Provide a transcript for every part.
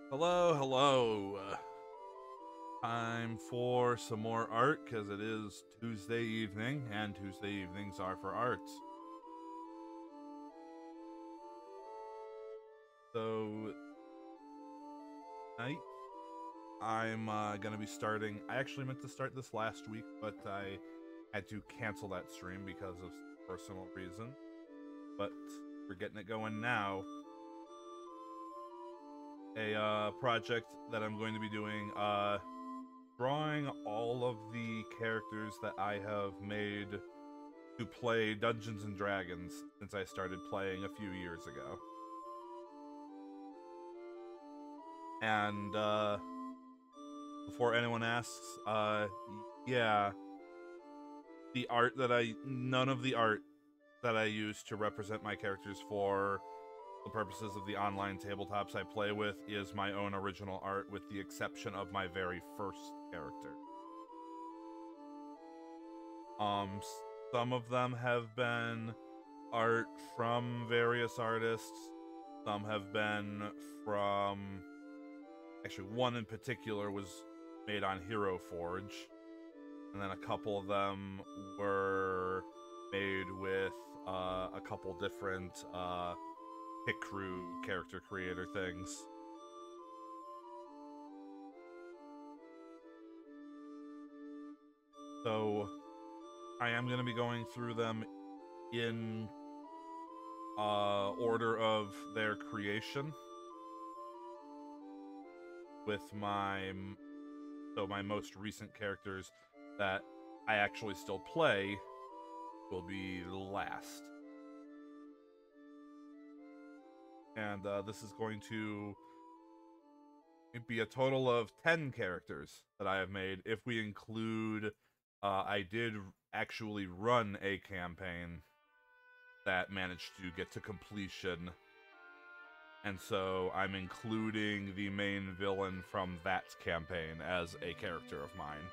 Hello, hello. Time for some more art because it is Tuesday evening, and Tuesday evenings are for art. So, tonight, I'm gonna be starting. I actually meant to start this last week, but I had to cancel that stream because of personal reason. But we're getting it going now. A project that I'm going to be doing, drawing all of the characters that I have made to play Dungeons and Dragons since I started playing a few years ago. And before anyone asks, yeah, none of the art that I use to represent my characters for the purposes of the online tabletops I play with is my own original art, with the exception of my very first character. Some of them have been art from various artists. Some have been from... Actually, one in particular was made on Hero Forge. And then a couple of them were made with a couple different Pit Crew character creator things. So I am going to be going through them in order of their creation, with my most recent characters that I actually still play will be last. And this is going to be a total of 10 characters that I have made, if we include I did actually run a campaign that managed to get to completion, and so I'm including the main villain from that campaign as a character of mine.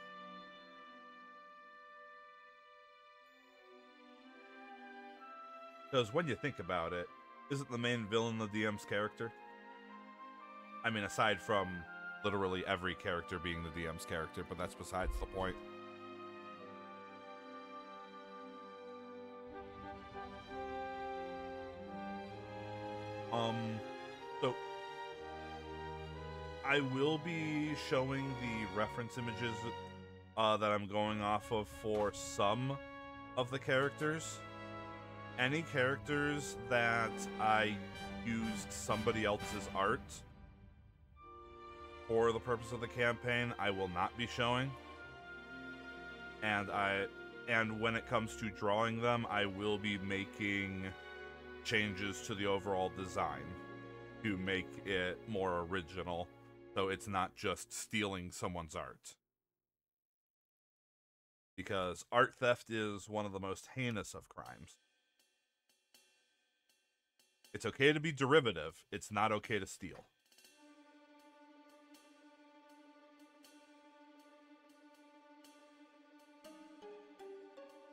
Because when you think about it, isn't the main villain the DM's character? I mean, aside from literally every character being the DM's character, but that's besides the point. So I will be showing the reference images that I'm going off of for some of the characters. Any characters that I used somebody else's art for the purpose of the campaign, I will not be showing. And when it comes to drawing them, I will be making changes to the overall design to make it more original, so it's not just stealing someone's art. Because art theft is one of the most heinous of crimes. It's okay to be derivative, it's not okay to steal.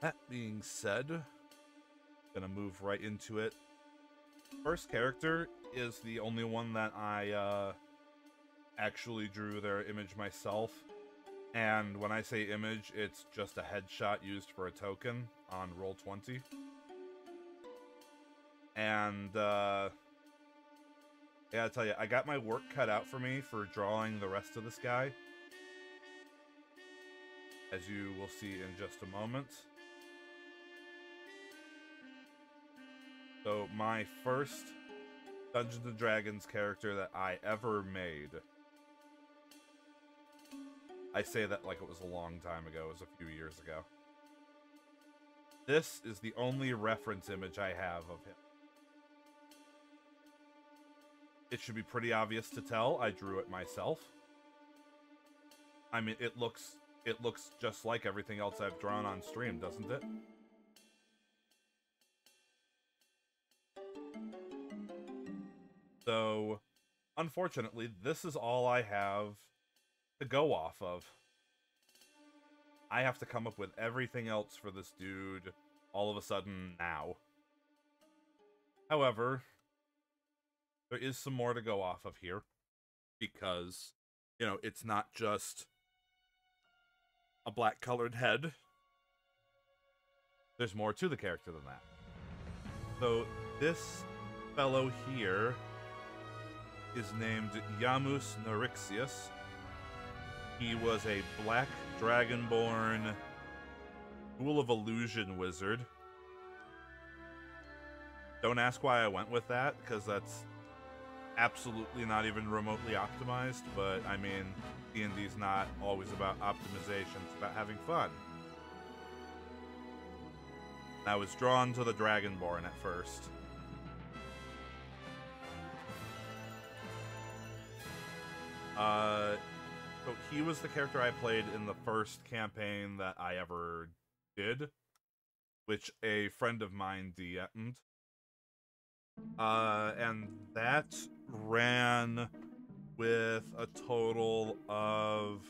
That being said, gonna move right into it. First character is the only one that I actually drew their image myself. And when I say image, it's just a headshot used for a token on Roll20. And I gotta tell you, I got my work cut out for me for drawing the rest of this guy, as you will see in just a moment. So my first Dungeons & Dragons character that I ever made, I say that like it was a long time ago, it was a few years ago. This is the only reference image I have of him. It should be pretty obvious to tell I drew it myself. I mean, it looks just like everything else I've drawn on stream, doesn't it? So, unfortunately, this is all I have to go off of. I have to come up with everything else for this dude all of a sudden now. However, there is some more to go off of here, because, you know, it's not just a black-colored head. There's more to the character than that. So, this fellow here is named Yaamus Norixius. He was a Black Dragonborn Illusion Wizard. Don't ask why I went with that, because that's absolutely not even remotely optimized, but I mean, D&D's not always about optimization, it's about having fun. I was drawn to the Dragonborn at first. So he was the character I played in the first campaign that I ever did, which a friend of mine DM'd. And that ran with a total of,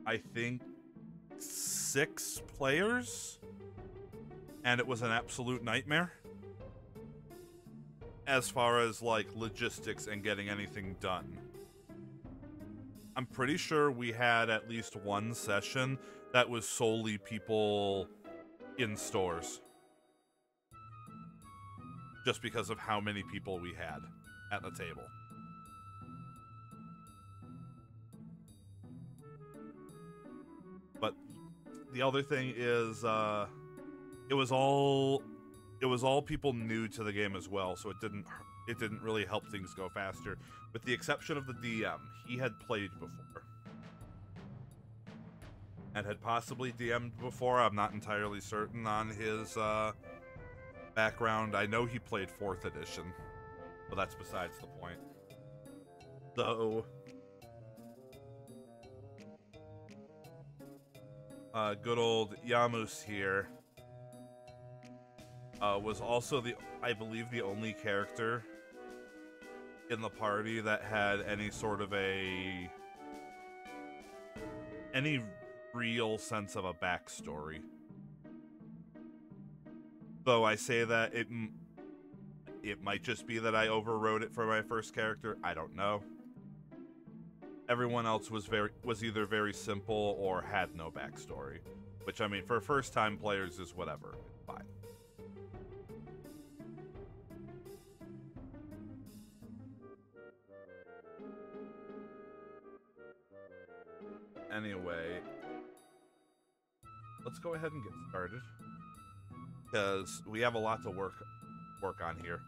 I think, 6 players, and it was an absolute nightmare as far as like logistics and getting anything done. I'm pretty sure we had at least one session that was solely people in stores, just because of how many people we had at the table. But the other thing is, it was all people new to the game as well, so it didn't really help things go faster. With the exception of the DM, he had played before and had possibly DM'd before. I'm not entirely certain on his background. I know he played 4th edition, but that's besides the point. So, good old Yaamus here was also I believe the only character in the party that had any sort of any real sense of a backstory. Though I say that it might just be that I overwrote it for my first character. I don't know. Everyone else was either very simple or had no backstory, which, I mean, for first-time players is whatever. It's fine. Anyway, let's go ahead and get started, because we have a lot to work on here.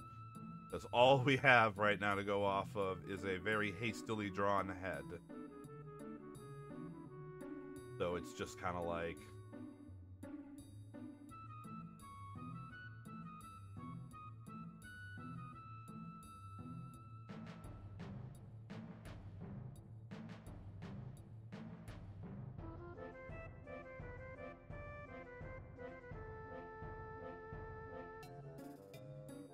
Because all we have right now to go off of is a very hastily drawn head. So it's just kind of like,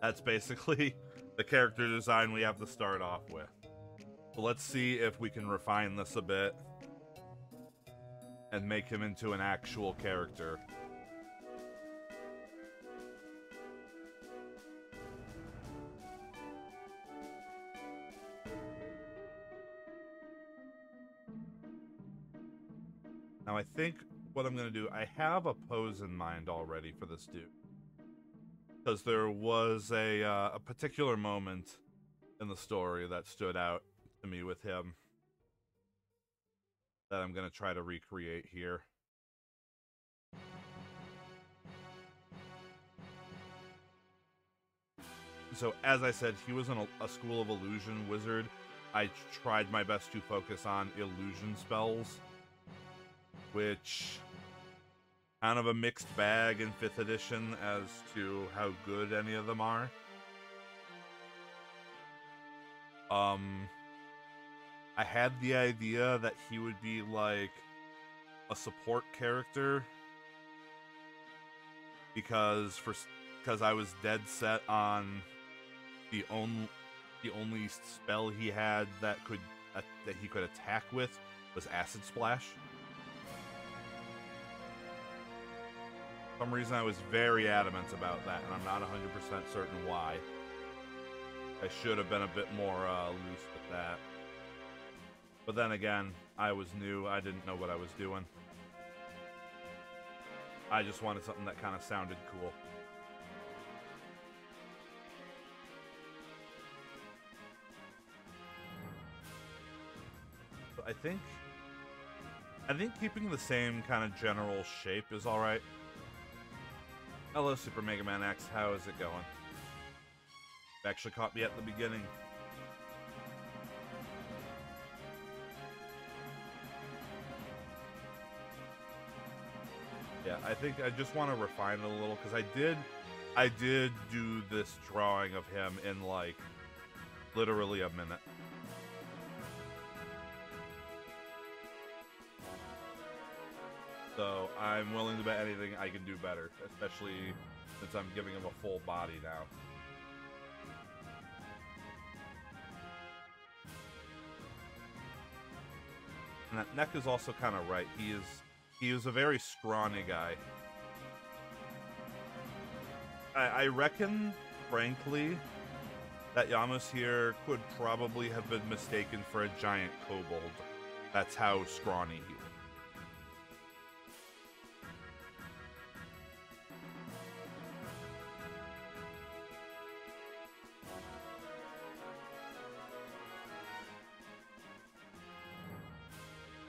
that's basically the character design we have to start off with. So let's see if we can refine this a bit and make him into an actual character. Now I think what I'm going to do, I have a pose in mind already for this dude. Because there was a particular moment in the story that stood out to me with him that I'm going to try to recreate here. So, as I said, he was in a School of Illusion Wizard. I tried my best to focus on illusion spells, which kind of a mixed bag in 5th edition as to how good any of them are. I had the idea that he would be like a support character because I was dead set on the only spell he had that he could attack with was Acid Splash. For some reason I was very adamant about that, and I'm not 100% certain why. I should have been a bit more loose with that. But then again, I was new, I didn't know what I was doing. I just wanted something that kind of sounded cool. So I think keeping the same kind of general shape is alright. Hello, Super Mega Man X, how is it going? You actually caught me at the beginning. Yeah, I think I just want to refine it a little, because I did do this drawing of him in, like, literally a minute. So, I'm willing to bet anything I can do better, especially since I'm giving him a full body now. And that neck is also kind of right. He is a very scrawny guy. I reckon, frankly, that Yaamus here could probably have been mistaken for a giant kobold. That's how scrawny he was.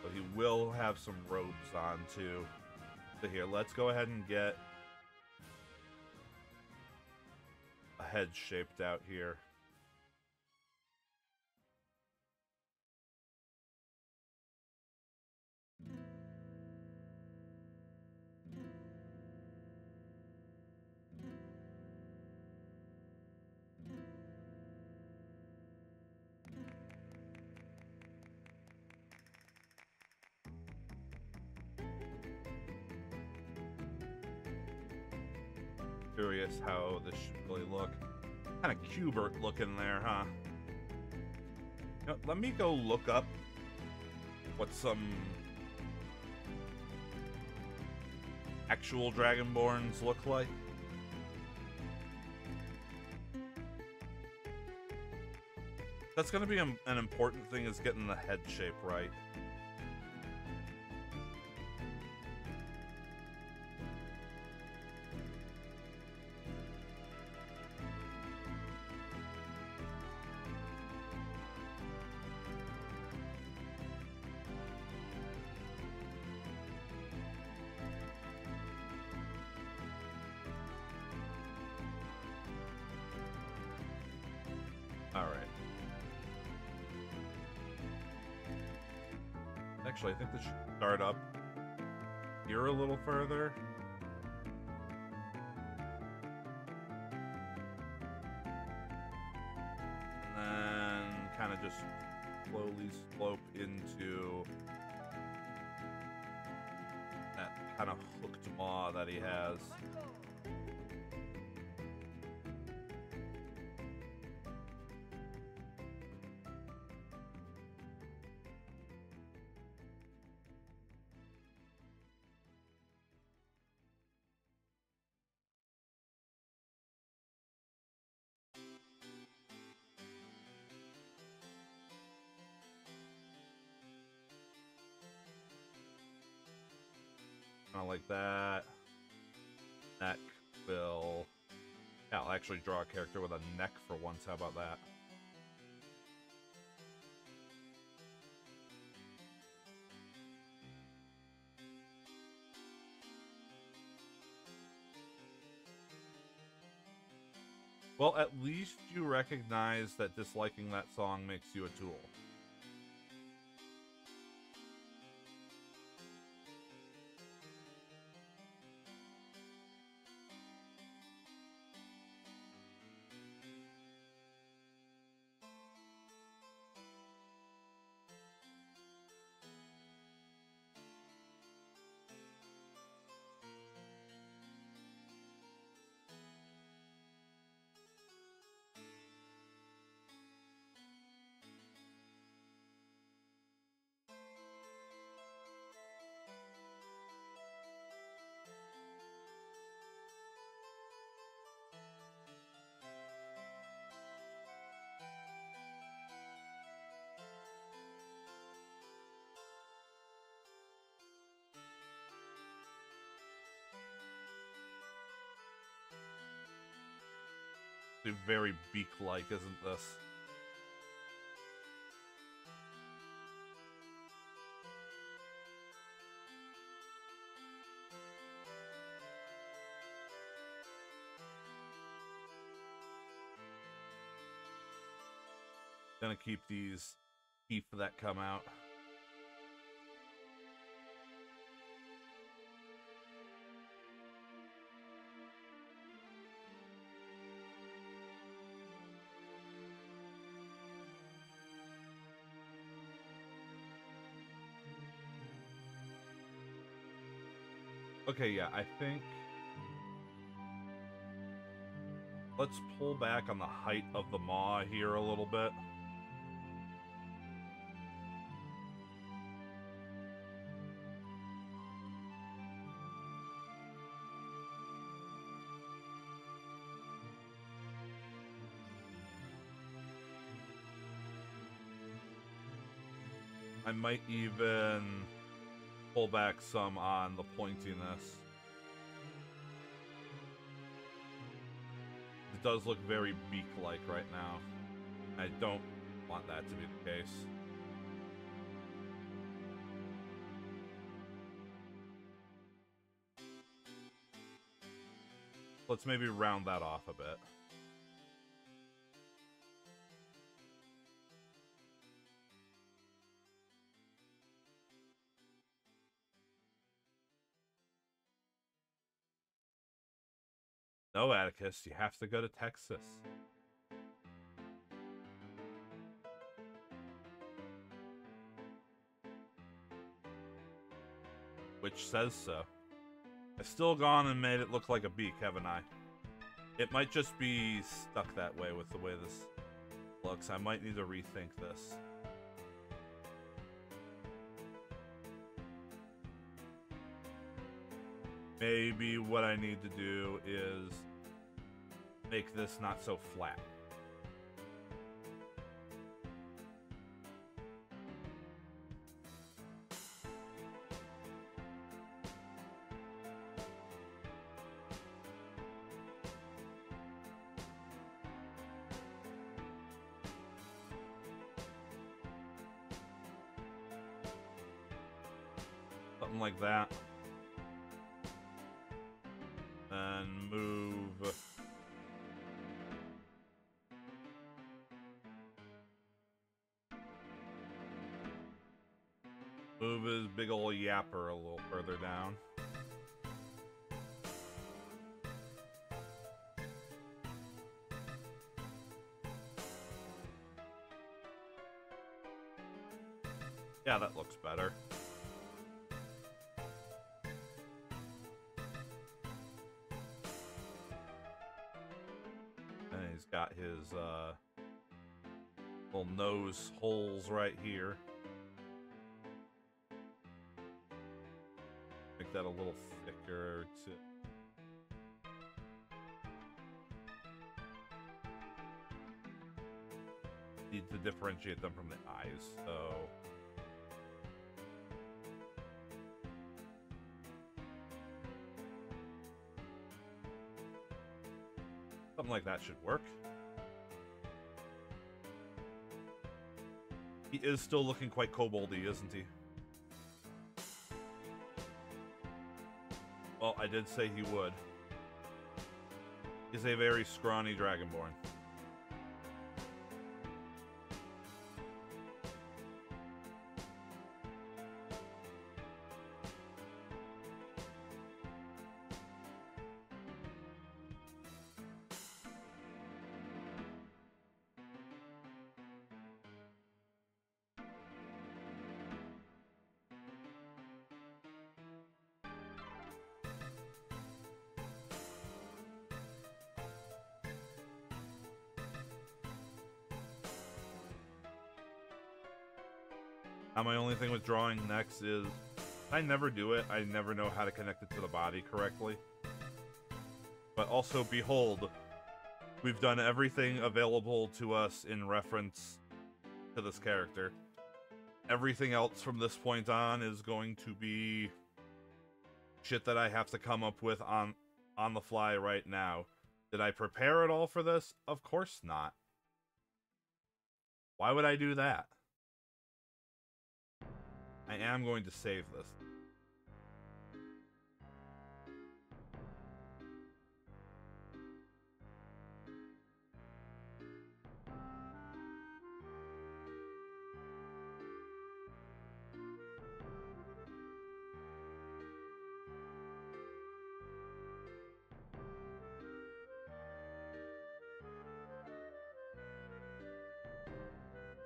So he will have some robes on too. So here, let's go ahead and get a head shaped out here. Curious how this should really look. Kind of Cubert looking there, huh? You know, let me go look up what some actual Dragonborns look like. That's going to be an important thing, is getting the head shape right. Actually, I think this should start up here a little further. And then kind of just slowly slope into that kind of hooked maw that he has. kind of like that. Neck will... Yeah, I'll actually draw a character with a neck for once. How about that? Well, at least you recognize that disliking that song makes you a tool. Very beak-like, isn't this? Gonna keep these teeth that come out. Okay, yeah, I think... Let's pull back on the height of the maw here a little bit. I might even pull back some on the pointiness. It does look very beak-like right now. I don't want that to be the case. Let's maybe round that off a bit. No, Atticus, you have to go to Texas. Which says so. I've still gone and made it look like a beak, haven't I? It might just be stuck that way with the way this looks. I might need to rethink this. Maybe what I need to do is make this not so flat. Something like that. And move. Move his big ol' yapper a little further down. Yeah, that looks better. And he's got his little nose holes right here. Make that a little thicker too. Need to differentiate them from the eyes, so Something like that should work. He is still looking quite koboldy, isn't he? Well, I did say he would. He's a very scrawny dragonborn. My only thing with drawing next is I never do it. I never know how to connect it to the body correctly. But also, behold, we've done everything available to us in reference to this character. Everything else from this point on is going to be shit that I have to come up with on the fly right now. Did I prepare at all for this? Of course not. Why would I do that? I am going to save this.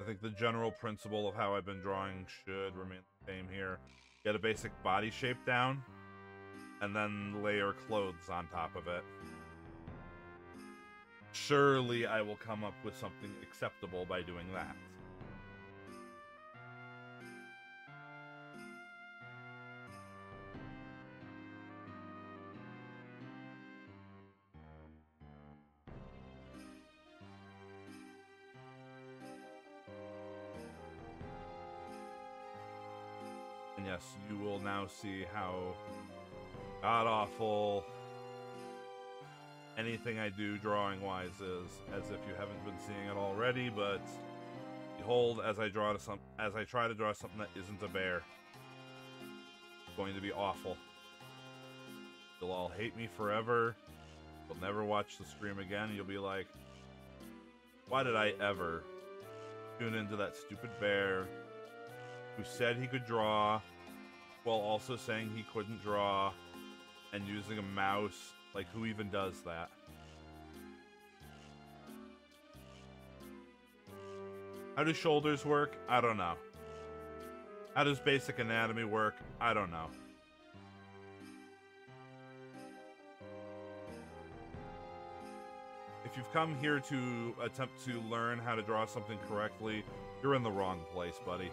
I think the general principle of how I've been drawing should remain the same here. Get a basic body shape down, and then layer clothes on top of it. Surely I will come up with something acceptable by doing that. And yes, you will now see how god-awful anything I do drawing-wise is, as if you haven't been seeing it already, but behold, as I try to draw something that isn't a bear, it's going to be awful. You'll all hate me forever. You'll never watch the stream again. You'll be like, why did I ever tune into that stupid bear who said he could draw while also saying he couldn't draw and using a mouse? Like, who even does that? How do shoulders work? I don't know. How does basic anatomy work? I don't know. If you've come here to attempt to learn how to draw something correctly, you're in the wrong place, buddy.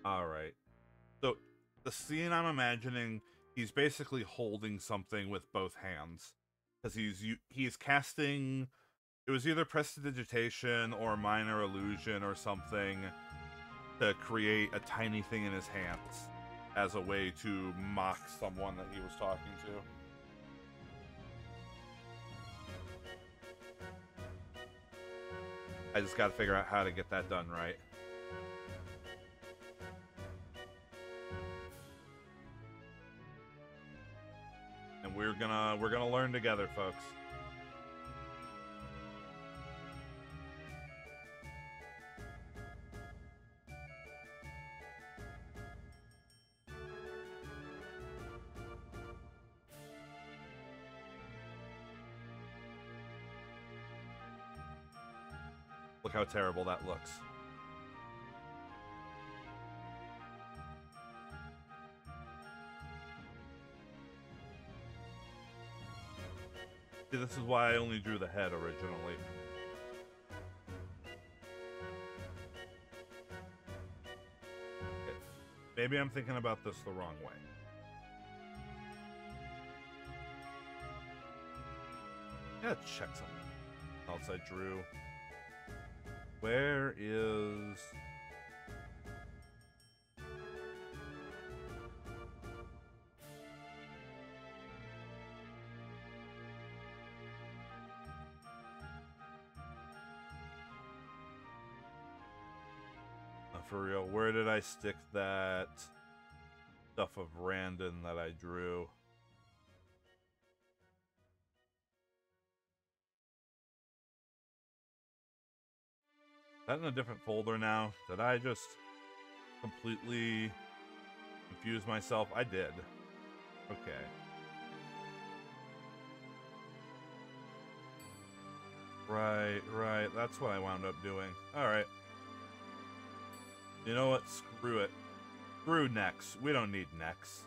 Alright. So, the scene I'm imagining, he's basically holding something with both hands. Because he's casting... It was either prestidigitation or minor illusion or something to create a tiny thing in his hands as a way to mock someone that he was talking to. I just gotta figure out how to get that done right. And we're gonna learn together, folks. Look how terrible that looks. See, this is why I only drew the head originally. Okay. Maybe I'm thinking about this the wrong way. Yeah, check something else I drew. Where is... For real, where did I stick that stuff of Randon that I drew? Is that in a different folder now? Did I just completely confuse myself? I did. Okay. Right. That's what I wound up doing. Alright. You know what? Screw it. Screw necks. We don't need necks.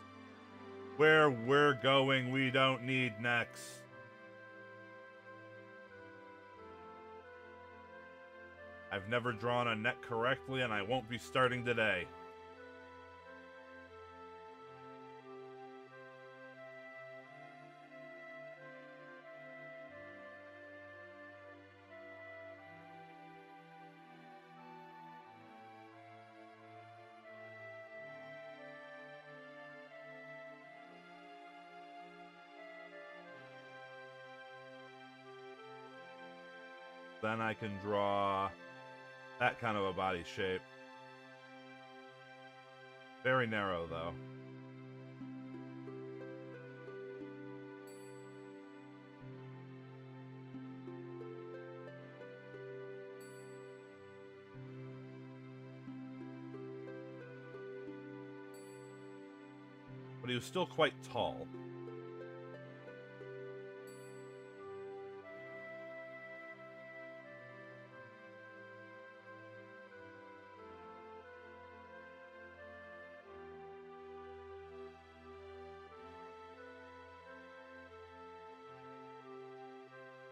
Where we're going, we don't need necks. I've never drawn a neck correctly, and I won't be starting today. Then I can draw that kind of a body shape. Very narrow, though. But he was still quite tall.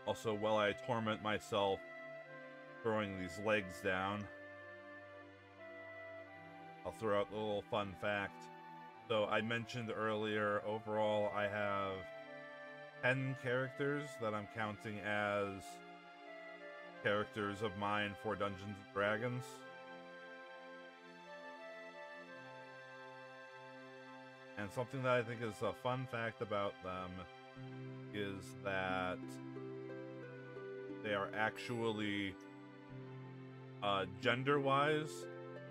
Also, while I torment myself throwing these legs down, I'll throw out a little fun fact. So I mentioned earlier, overall I have 10 characters that I'm counting as characters of mine for Dungeons & Dragons. And something that I think is a fun fact about them is that they are actually, gender-wise,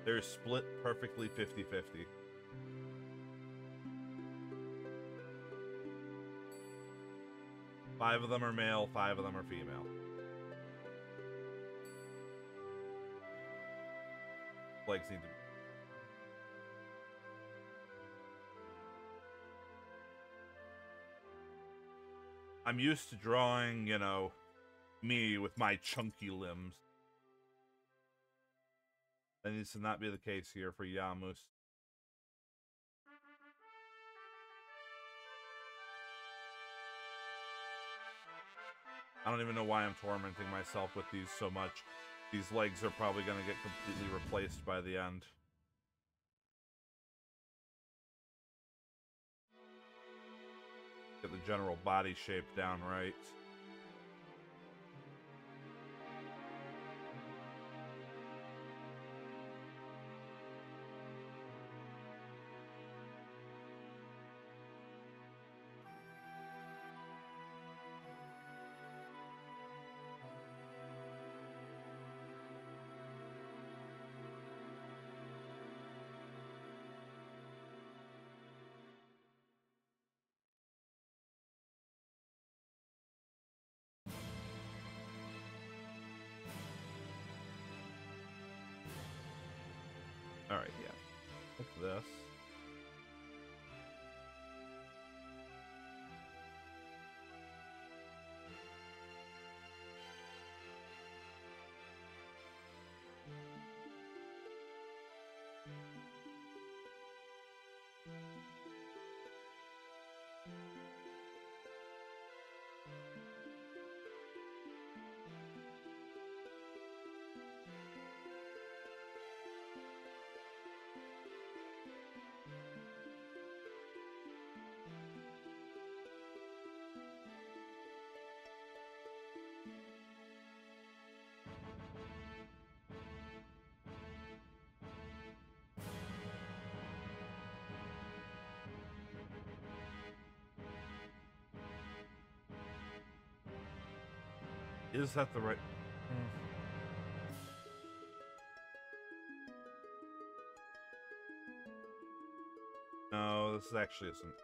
they're split perfectly 50-50. Five of them are male, 5 of them are female. Legs need to be. I'm used to drawing, you know, me with my chunky limbs. That needs to not be the case here for Yaamus. I don't even know why I'm tormenting myself with these so much. These legs are probably going to get completely replaced by the end. Get the general body shape down right. Alright, yeah. Like this. Is that the right... No, this actually isn't.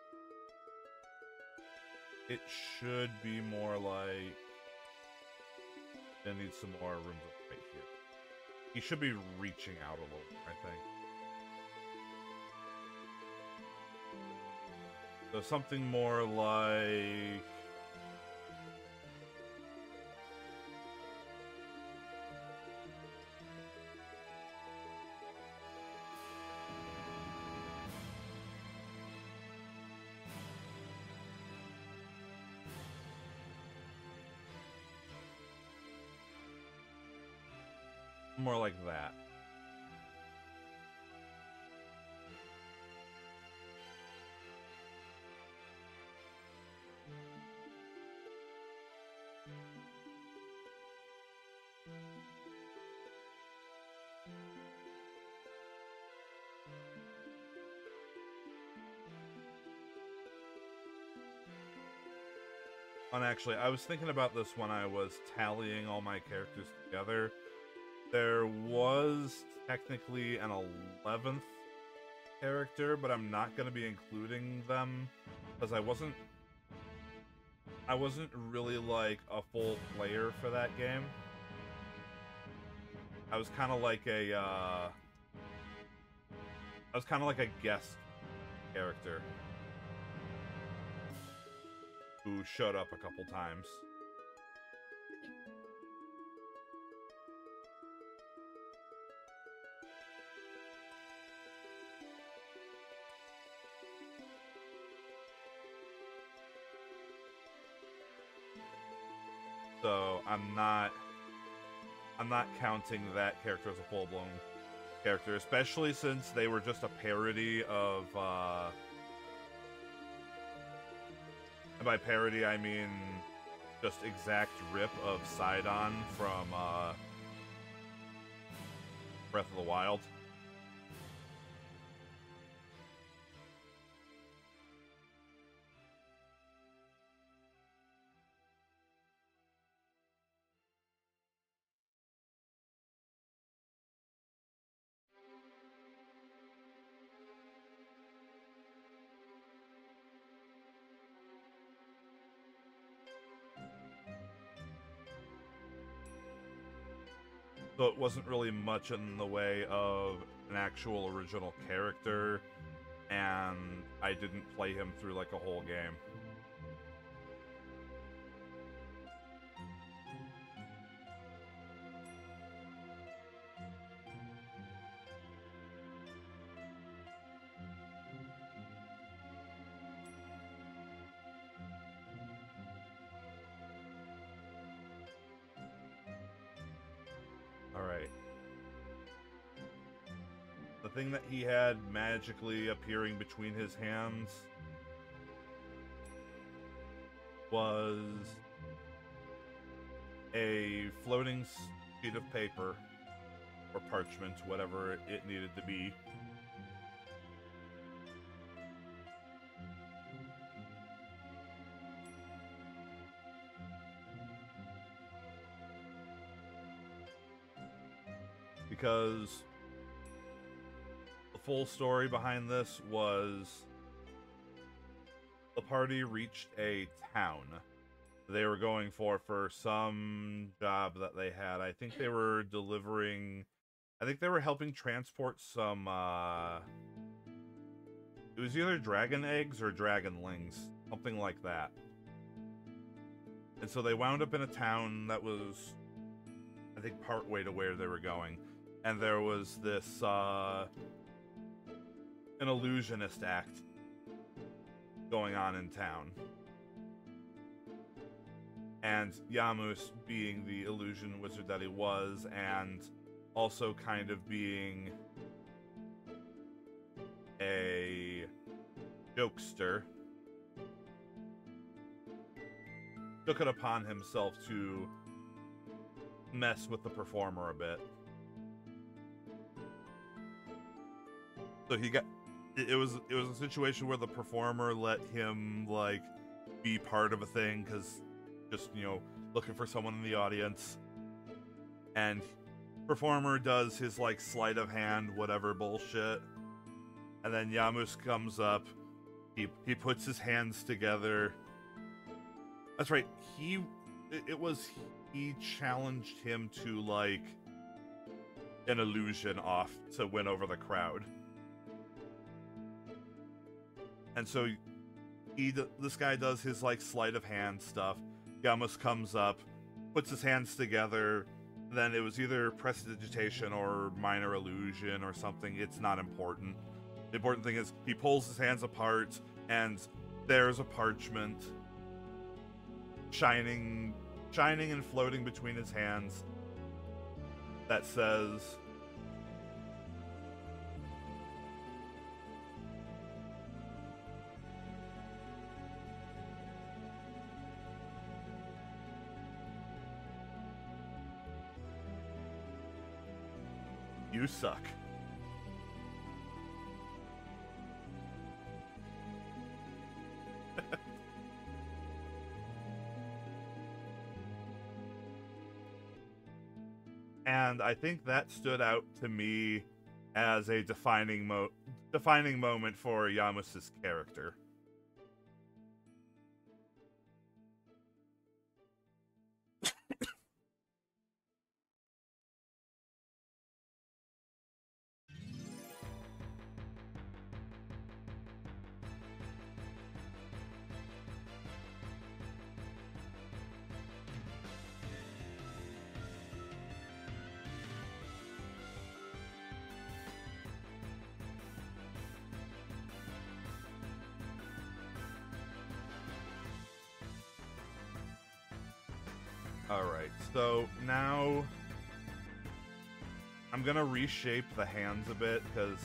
It should be more like... It needs some more room right here. He should be reaching out a little, I think. So something more like... More like that. And actually, I was thinking about this when I was tallying all my characters together. There was technically an 11th character, but I'm not going to be including them because I wasn't really like a full player for that game. I was kind of like a guest character who showed up a couple times. So I'm not counting that character as a full-blown character, especially since they were just a parody of and by parody I mean just exact rip of Sidon from Breath of the Wild. So it wasn't really much in the way of an actual original character, and I didn't play him through like a whole game. Alright. The thing that he had magically appearing between his hands was a floating sheet of paper or parchment, whatever it needed to be. Because the full story behind this was the party reached a town they were going for some job that they had. I think they were delivering... I think they were helping transport some, it was either dragon eggs or dragonlings. Something like that. And so they wound up in a town that was, I think, partway to where they were going. And there was this, an illusionist act going on in town. And Yaamus, being the illusion wizard that he was, and also kind of being a jokester, took it upon himself to mess with the performer a bit. So he got... It was a situation where the performer let him, like, be part of a thing, because just, you know, looking for someone in the audience. And performer does his, like, sleight of hand, whatever bullshit. And then Yaamus comes up. He puts his hands together. That's right. He challenged him to, like, an illusion off to win over the crowd. And so this guy does his, like, sleight of hand stuff. Yaamus comes up, puts his hands together. Then it was either prestidigitation or minor illusion or something. It's not important. The important thing is he pulls his hands apart, and there's a parchment shining and floating between his hands that says, "You suck." And I think that stood out to me as a defining moment for Yaamus' character. Alright, so now I'm gonna reshape the hands a bit because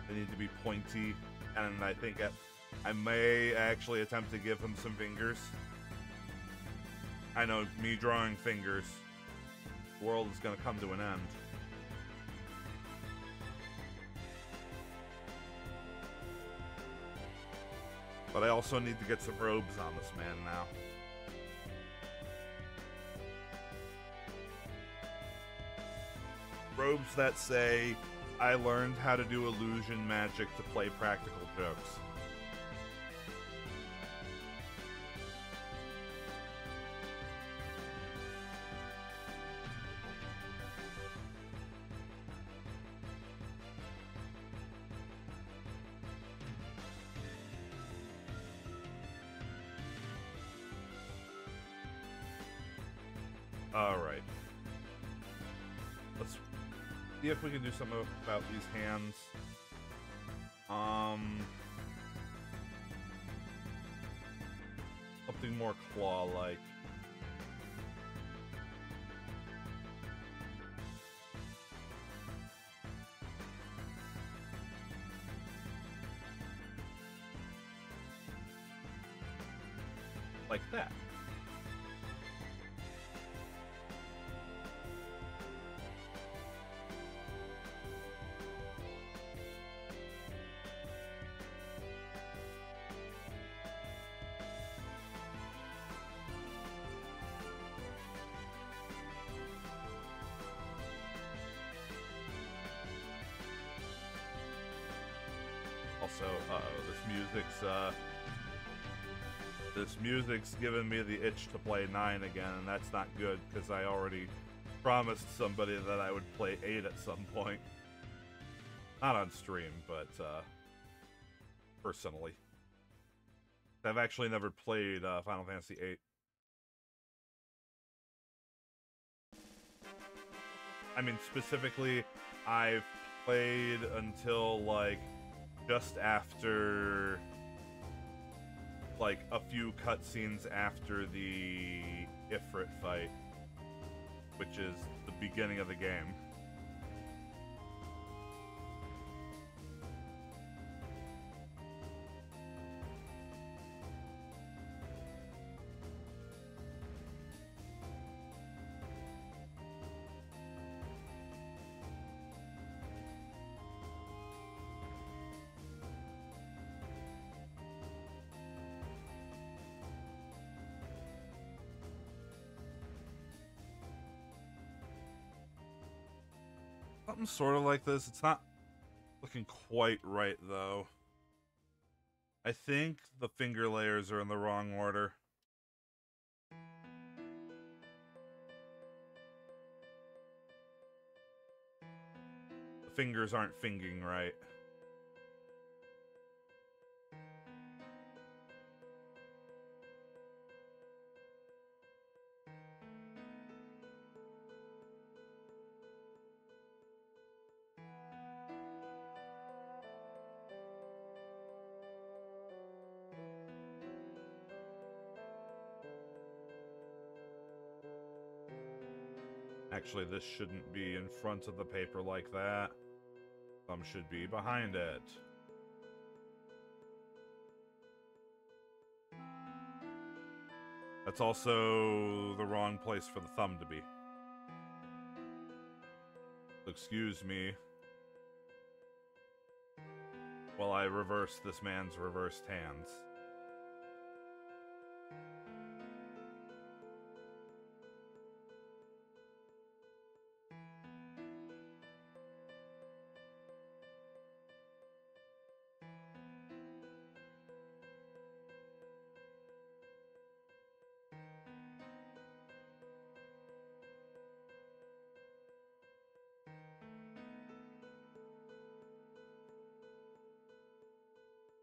they need to be pointy, and I think I may actually attempt to give him some fingers. I know, me drawing fingers, the world is gonna come to an end. But I also need to get some robes on this man now. Robes that say, "I learned how to do illusion magic to play practical jokes." Alright. Let's see if we can do something about these hands. Something more claw-like. Like that. Also, this music's giving me the itch to play 9 again, and that's not good, because I already promised somebody that I would play 8 at some point. Not on stream, but, personally. I've actually never played, Final Fantasy VIII. I mean, specifically, I've played until, like, just after, like, a few cutscenes after the Ifrit fight, which is the beginning of the game. Something sort of like this. It's not looking quite right, though. I think the finger layers are in the wrong order. The fingers aren't fingering right. Actually, this shouldn't be in front of the paper like that. Thumb should be behind it. That's also the wrong place for the thumb to be. Excuse me while I reverse this man's reversed hands.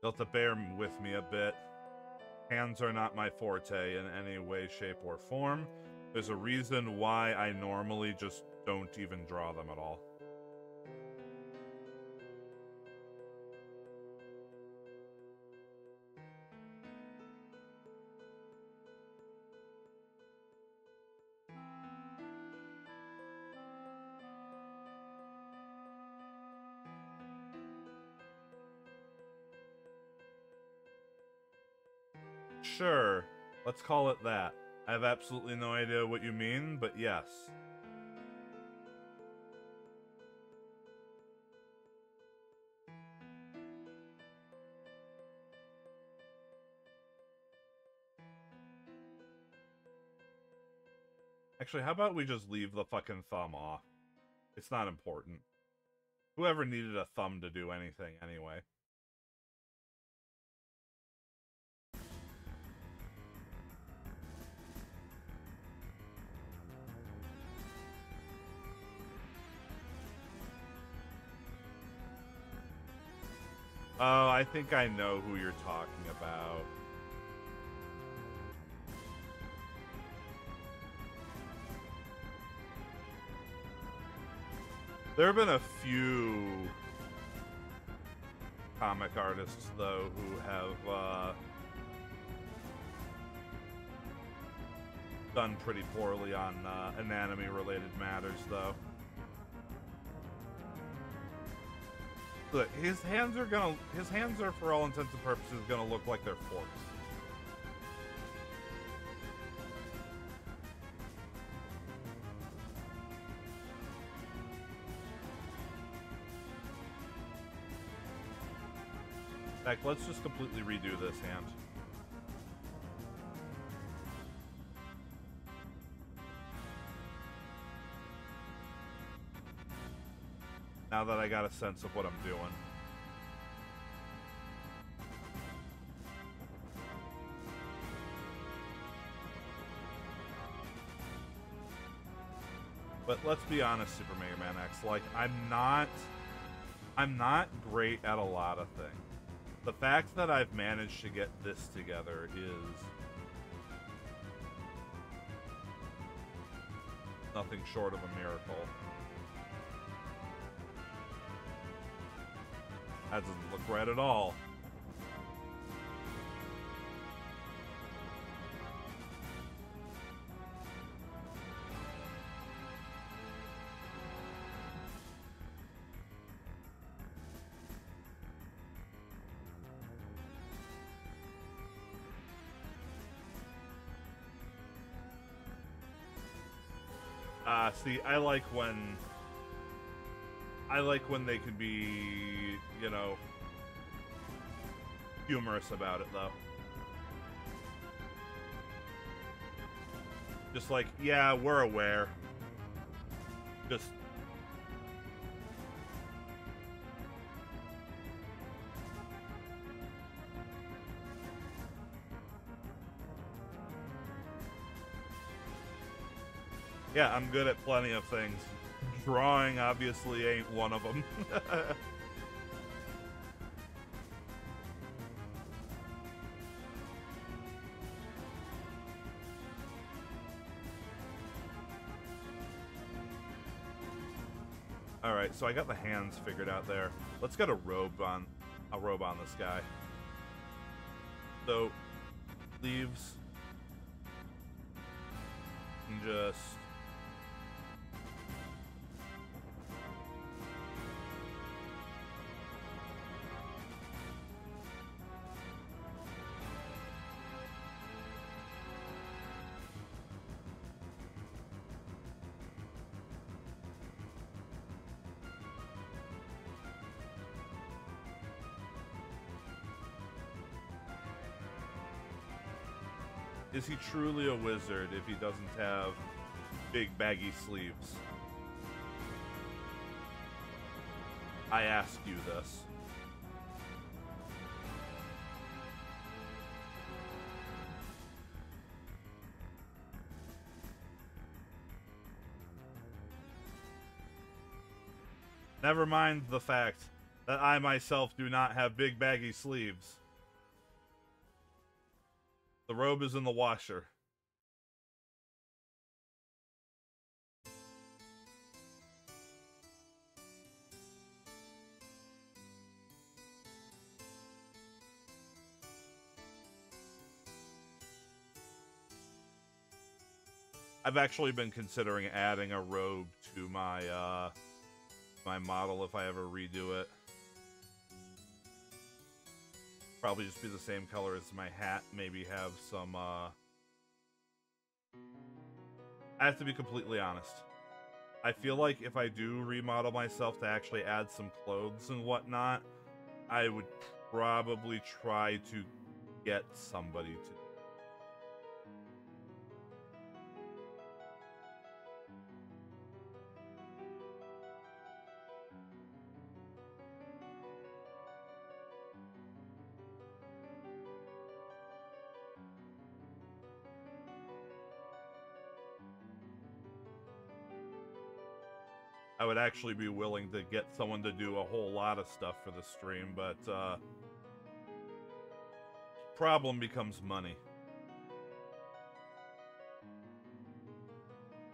You'll have to bear with me a bit. Hands are not my forte in any way, shape, or form. There's a reason why I normally just don't even draw them at all. Sure, let's call it that. I have absolutely no idea what you mean, but yes. Actually, how about we just leave the fucking thumb off? It's not important. Whoever needed a thumb to do anything anyway. Oh, I think I know who you're talking about. There have been a few comic artists, though, who have done pretty poorly on anatomy-related matters, though. Look, his hands are, for all intents and purposes, gonna look like they're forks. In fact, let's just completely redo this hand. Now that I got a sense of what I'm doing. But let's be honest, Super Mega Man X, like, I'm not great at a lot of things. The fact that I've managed to get this together is nothing short of a miracle. That doesn't look right at all. See, I like when they can be, you know, humorous about it, though. Just like, yeah, we're aware. Just Yeah, I'm good at plenty of things. Drawing obviously ain't one of them. Alright, so I got the hands figured out there. Let's get a robe on this guy. So, leaves. And just... Is he truly a wizard if he doesn't have big baggy sleeves? I ask you this. Never mind the fact that I myself do not have big baggy sleeves. The robe is in the washer. I've actually been considering adding a robe to my my model if I ever redo it. Probably just be the same color as my hat, maybe have some, I have to be completely honest. I feel like if I do remodel myself to actually add some clothes and whatnot, I would probably try to get somebody to. I would actually be willing to get someone to do a whole lot of stuff for the stream, but problem becomes money.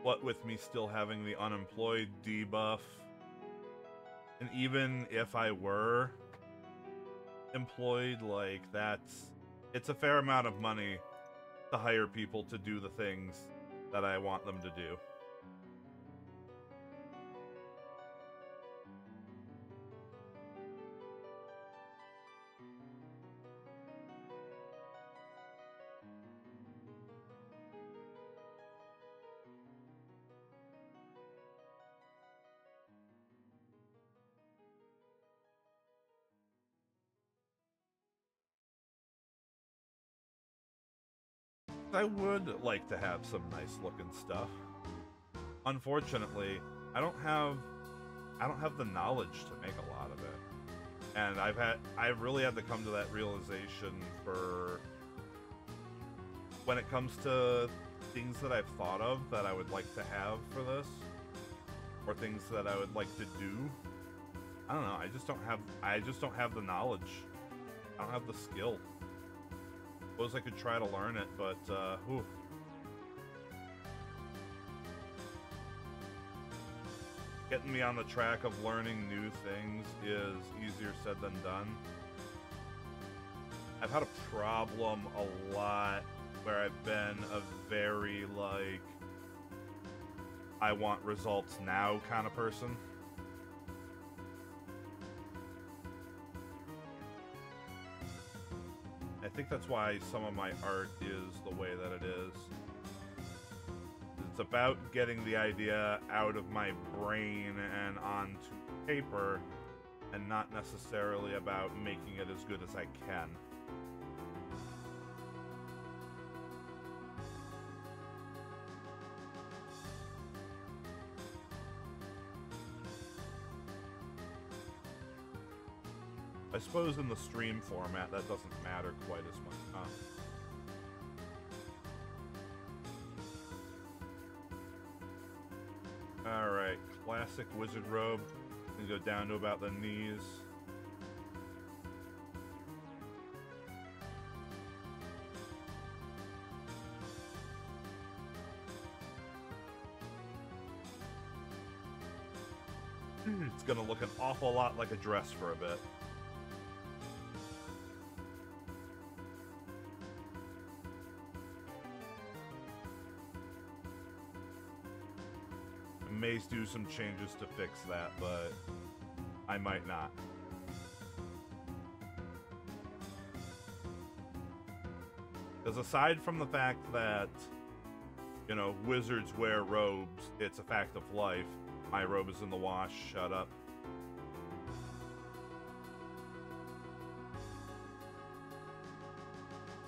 What with me still having the unemployed debuff, and even if I were employed, like it's a fair amount of money to hire people to do the things that I want them to do. I would like to have some nice looking stuff. Unfortunately, I don't have the knowledge to make a lot of it. And I've really had to come to that realization for when it comes to things that I've thought of that I would like to have for this, or things that I would like to do. I don't know, I just don't have the knowledge. I don't have the skill. Suppose I could try to learn it, but whew. Getting me on the track of learning new things is easier said than done. I've had a problem a lot where I've been a very, like, I want results now kind of person. I think that's why some of my art is the way that it is. It's about getting the idea out of my brain and onto paper, and not necessarily about making it as good as I can. I suppose in the stream format that doesn't matter quite as much, huh? classic wizard robe and go down to about the knees. It's gonna look an awful lot like a dress for a bit. I may do some changes to fix that, but I might not. Because aside from the fact that, you know, wizards wear robes, it's a fact of life. My robe is in the wash, shut up.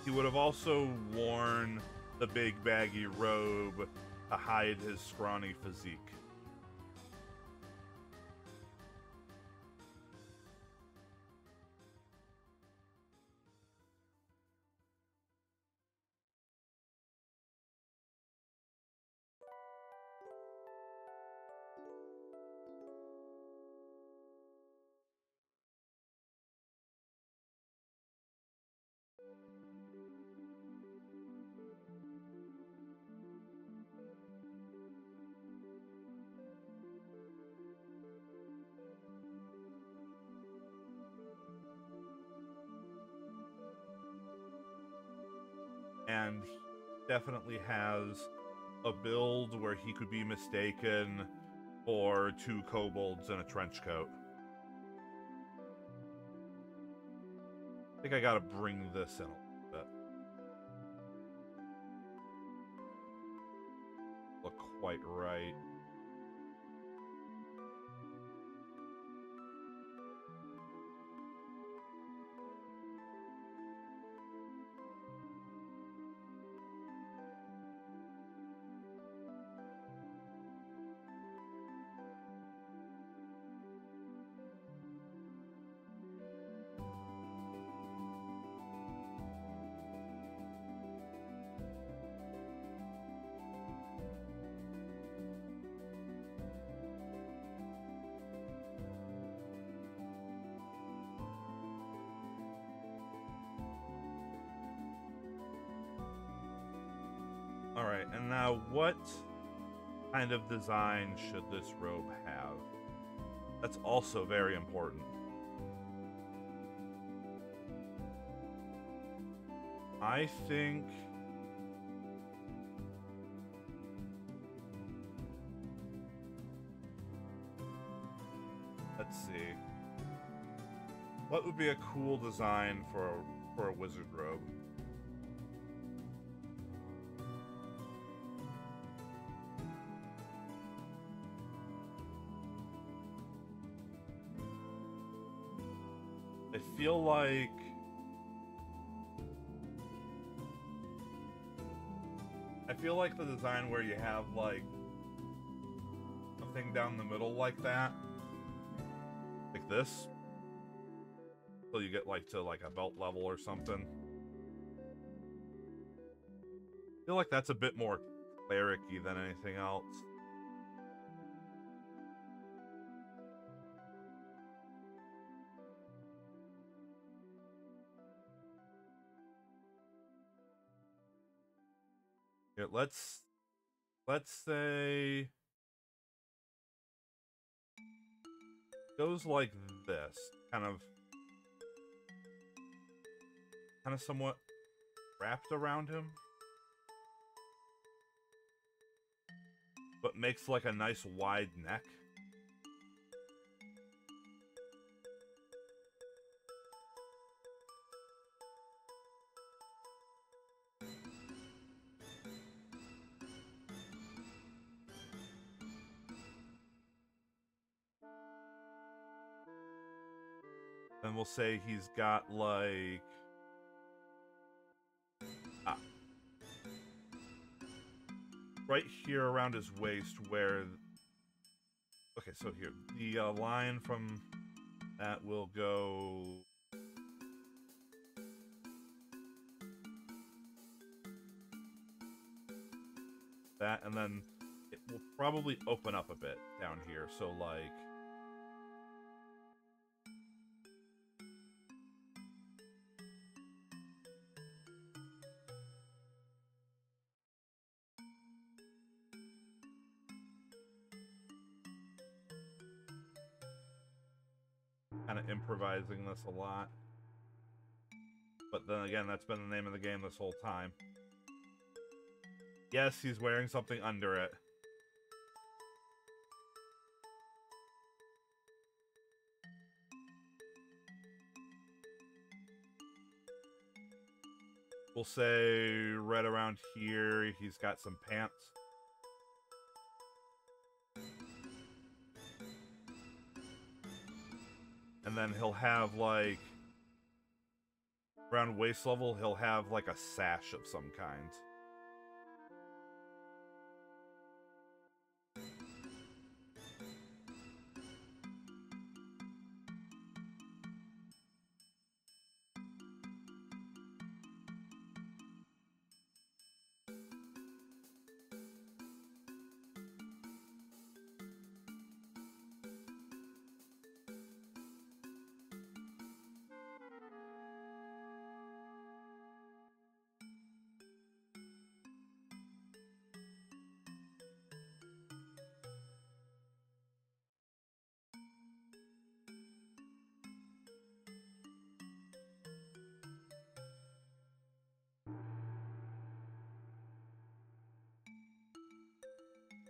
He would have also worn the big baggy robe to hide his scrawny physique. And he definitely has a build where he could be mistaken for two kobolds in a trench coat. I think I gotta bring this in a little bit. Look quite right. Alright, and now what kind of design should this robe have? That's also very important. I think... Let's see. What would be a cool design for a wizard robe? I feel like the design where you have like a thing down the middle like that, like this, so you get like to like a belt level or something. I feel like that's a bit more cleric-y than anything else. Here, let's say goes like this, kind of somewhat wrapped around him, but makes like a nice wide neck. Then we'll say he's got like right here around his waist where, okay, so here the line from that will go that, and then it will probably open up a bit down here. So, like... kind of improvising this a lot. But then again, that's been the name of the game this whole time. Yes, he's wearing something under it. We'll say right around here, he's got some pants. And then he'll have, like, around waist level, he'll have, like, a sash of some kind.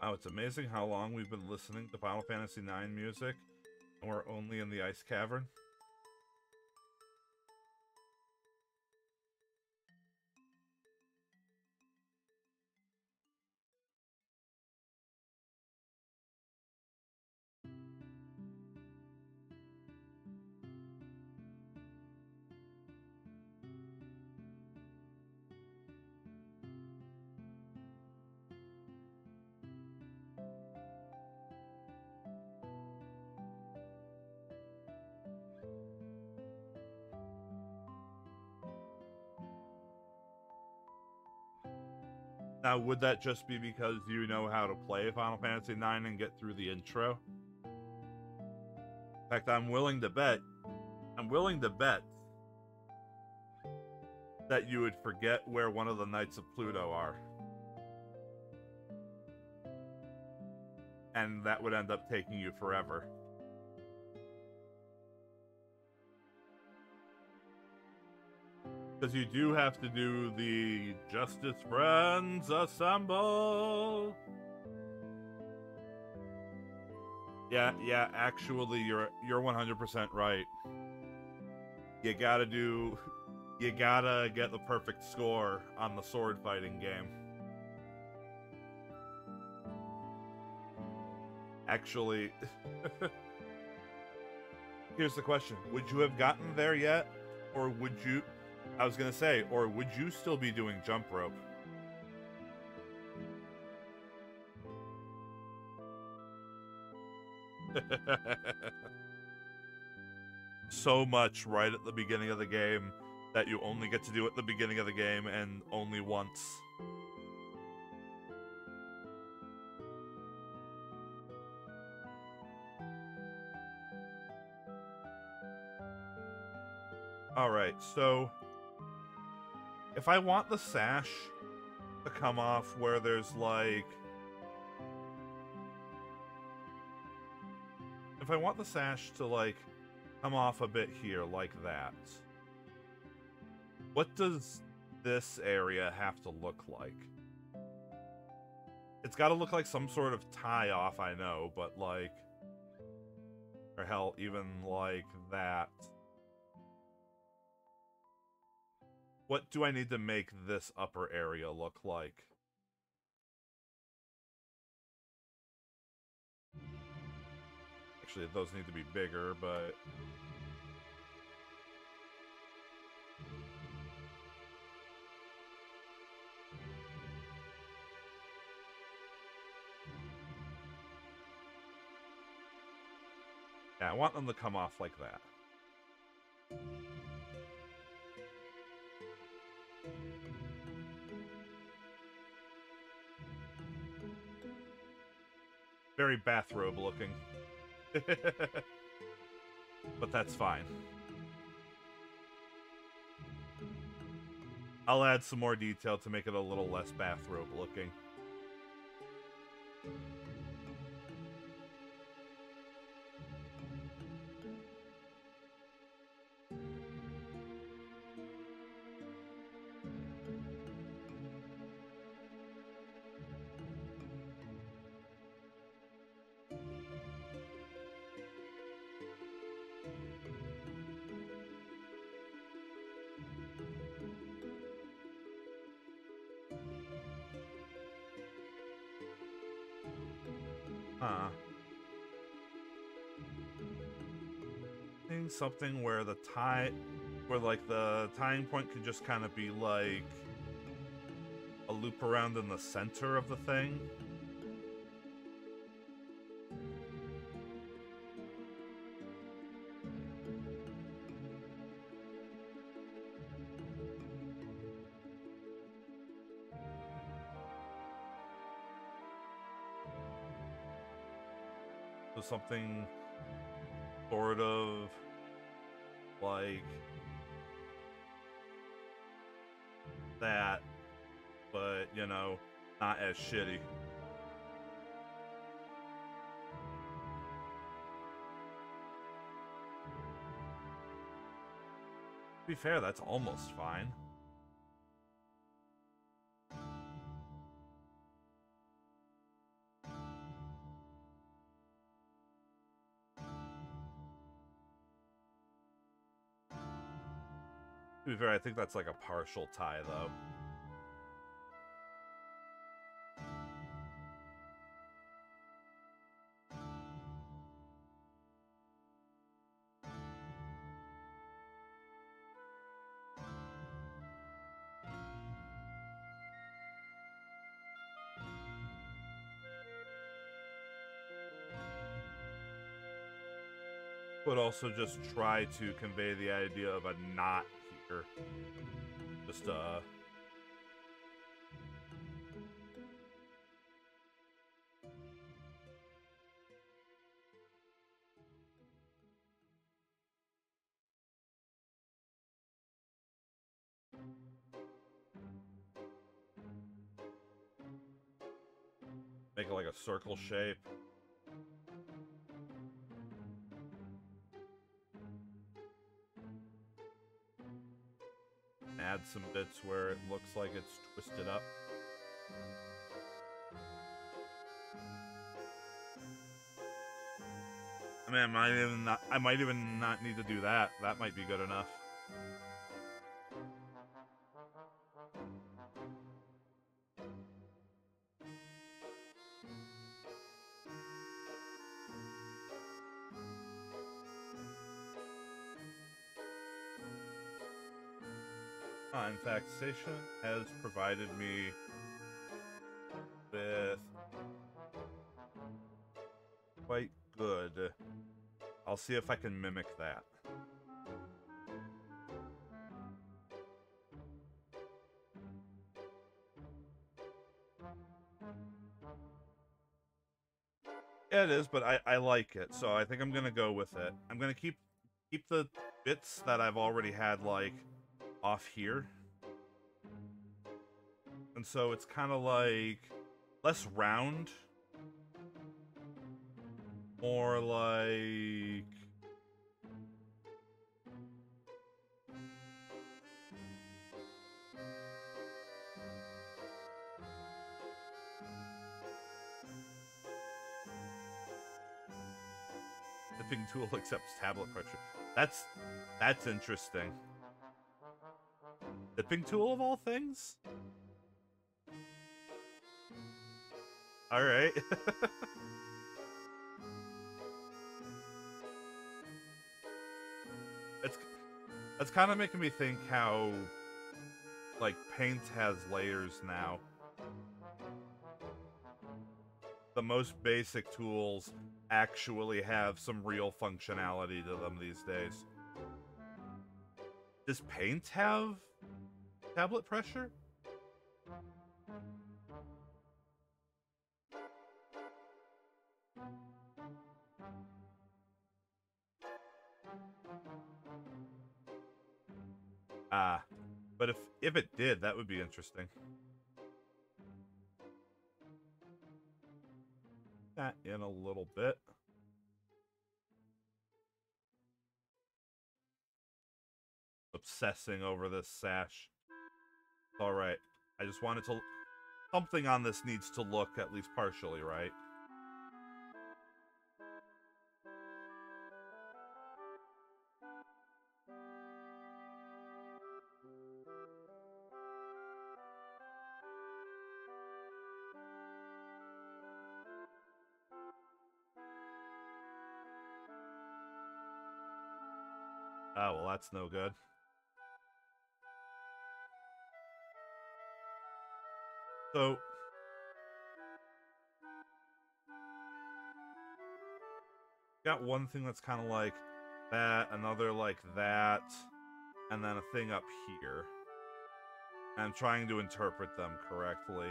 Oh, it's amazing how long we've been listening to Final Fantasy IX music, and we're only in the Ice Cavern. Now, would that just be because you know how to play Final Fantasy IX and get through the intro? In fact, I'm willing to bet that you would forget where one of the Knights of Pluto are. And that would end up taking you forever. Because you do have to do the Justice Friends Assemble. Yeah, actually you're 100% right. You gotta get the perfect score on the sword fighting game. Actually, here's the question. Would you have gotten there yet? Or would you... I was gonna say, or would you still be doing jump rope? So much right at the beginning of the game that you only get to do at the beginning of the game and only once. Alright, so... if I want the sash to come off where there's, like... if I want the sash to, like, come off a bit here, like that, what does this area have to look like? It's gotta look like some sort of tie-off, I know, but, like... or hell, even like that. What do I need to make this upper area look like? Actually, those need to be bigger, but... yeah, I want them to come off like that. Very bathrobe looking. But that's fine. I'll add some more detail to make it a little less bathrobe looking. Something where the like the tying point could just kind of be like a loop around in the center of the thing. So something sort of like that, but, you know, not as shitty. To be fair, that's almost fine. To be fair, I think that's like a partial tie, though. But also just try to convey the idea of a knot here. Just, make it like a circle shape. Add some bits where it looks like it's twisted up. I mean, I might even not need to do that. That might be good enough. In fact, Station has provided me with quite good. I'll see if I can mimic that. Yeah, it is, but I like it, so I think I'm gonna go with it. I'm gonna keep the bits that I've already had, like, off here. And so it's kind of like less round, more like dipping tool accepts tablet pressure. That's interesting. Dipping tool of all things? Alright. That's kind of making me think how, like, paint has layers now. The most basic tools actually have some real functionality to them these days. Does paint have tablet pressure? Ah, but if it did, that would be interesting. That in a little bit. Obsessing over this sash. Alright. I just wanted to... Something on this needs to look at least partially right. Oh, well, that's no good. So... got one thing that's kind of like that, another like that, and then a thing up here. And I'm trying to interpret them correctly.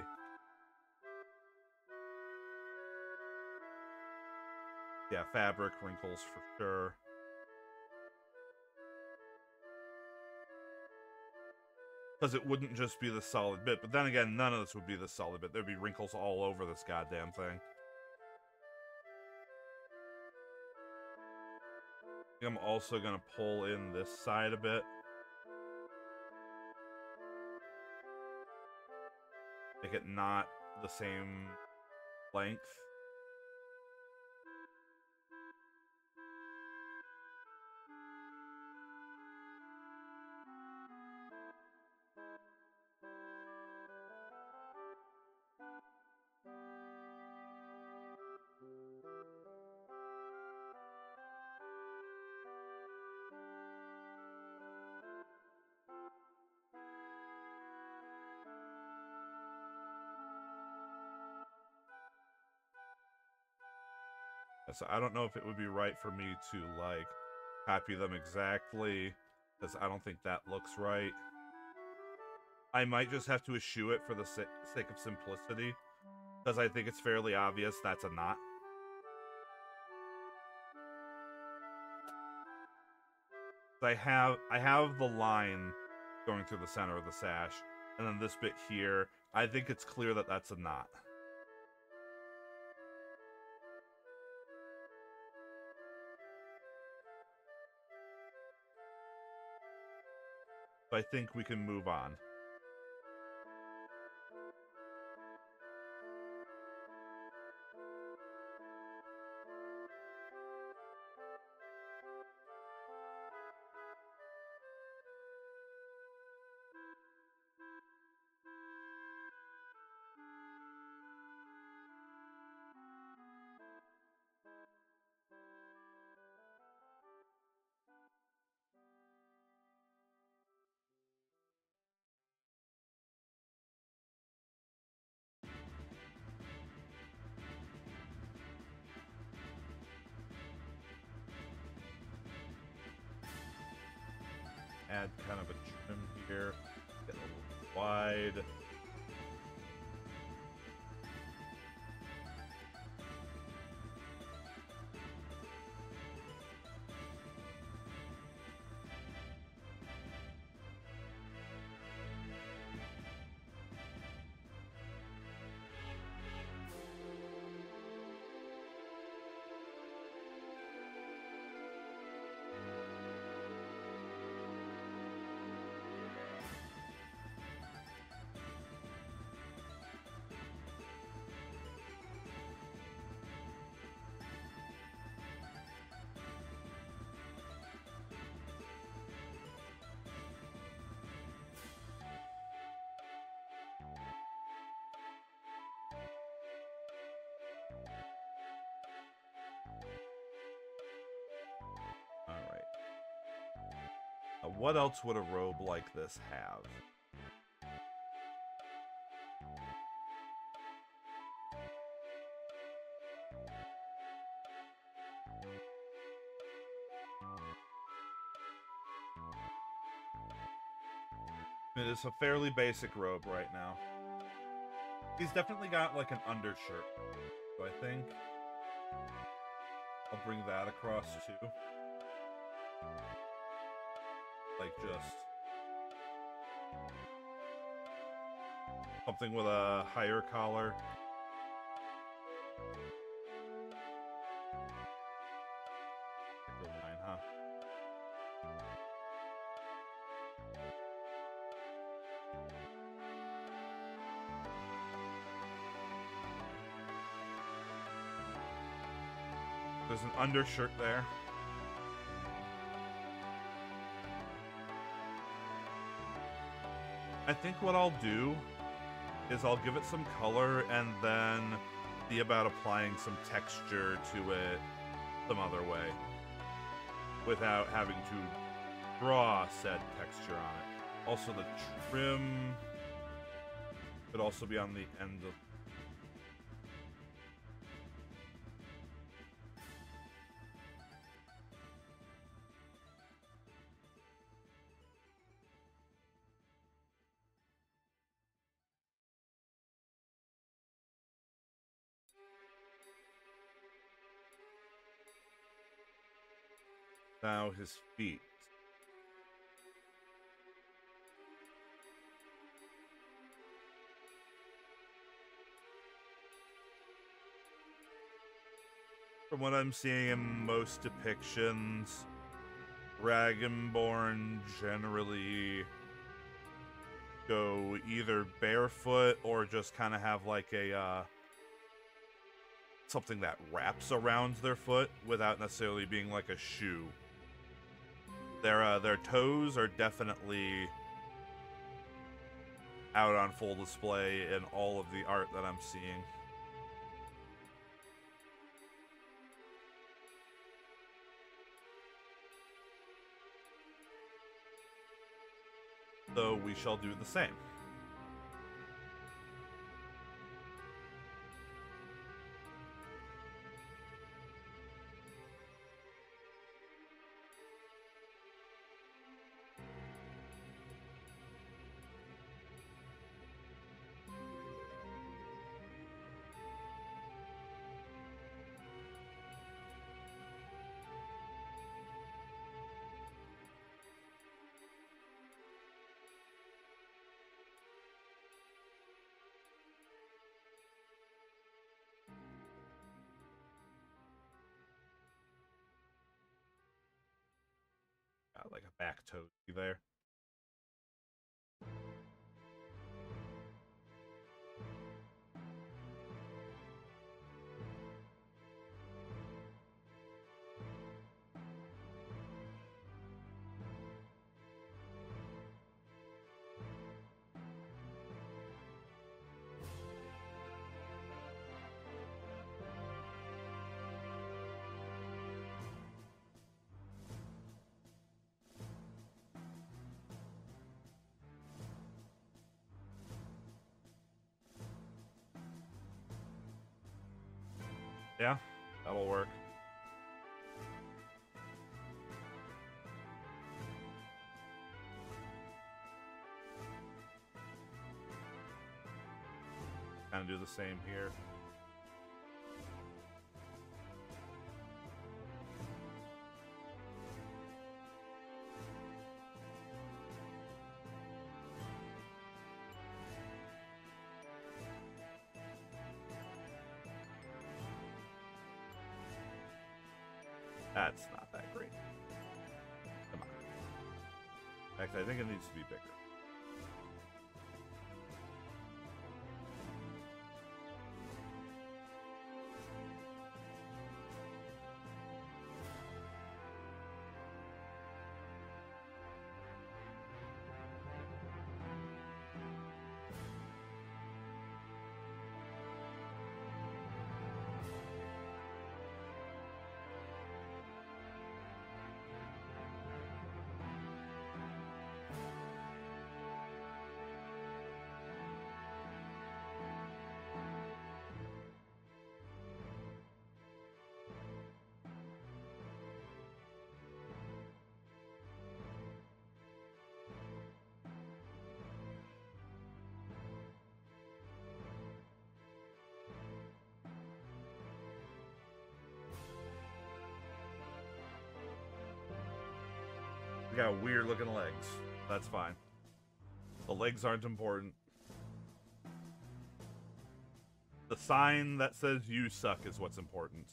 Yeah, fabric wrinkles for sure. Because it wouldn't just be the solid bit. But then again, none of this would be the solid bit. There'd be wrinkles all over this goddamn thing. I'm also going to pull in this side a bit. Make it not the same length. So I don't know if it would be right for me to, like, copy them exactly, because I don't think that looks right. I might just have to eschew it for the sake of simplicity, because I think it's fairly obvious that's a knot. I have the line going through the center of the sash, and then this bit here, I think it's clear that that's a knot. So I think we can move on. Add kind of a trim here, get a little wide. What else would a robe like this have? It is a fairly basic robe right now. He's definitely got like an undershirt, so I think I'll bring that across too. Like just Something with a higher collar. Line, huh? There's an undershirt there. I think what I'll do is I'll give it some color and then see about applying some texture to it some other way without having to draw said texture on it. Also, the trim could also be on the end of... Now his feet. From what I'm seeing in most depictions, Dragonborn generally go either barefoot or just kind of have like a something that wraps around their foot without necessarily being like a shoe. Their toes are definitely out on full display in all of the art that I'm seeing. So we shall do the same. Got like a back toe there. Yeah, that'll work. Kind of do the same here. That's not that great. Come on. In fact, I think it needs to be bigger. We got weird looking legs. That's fine. The legs aren't important. The sign that says you suck is what's important.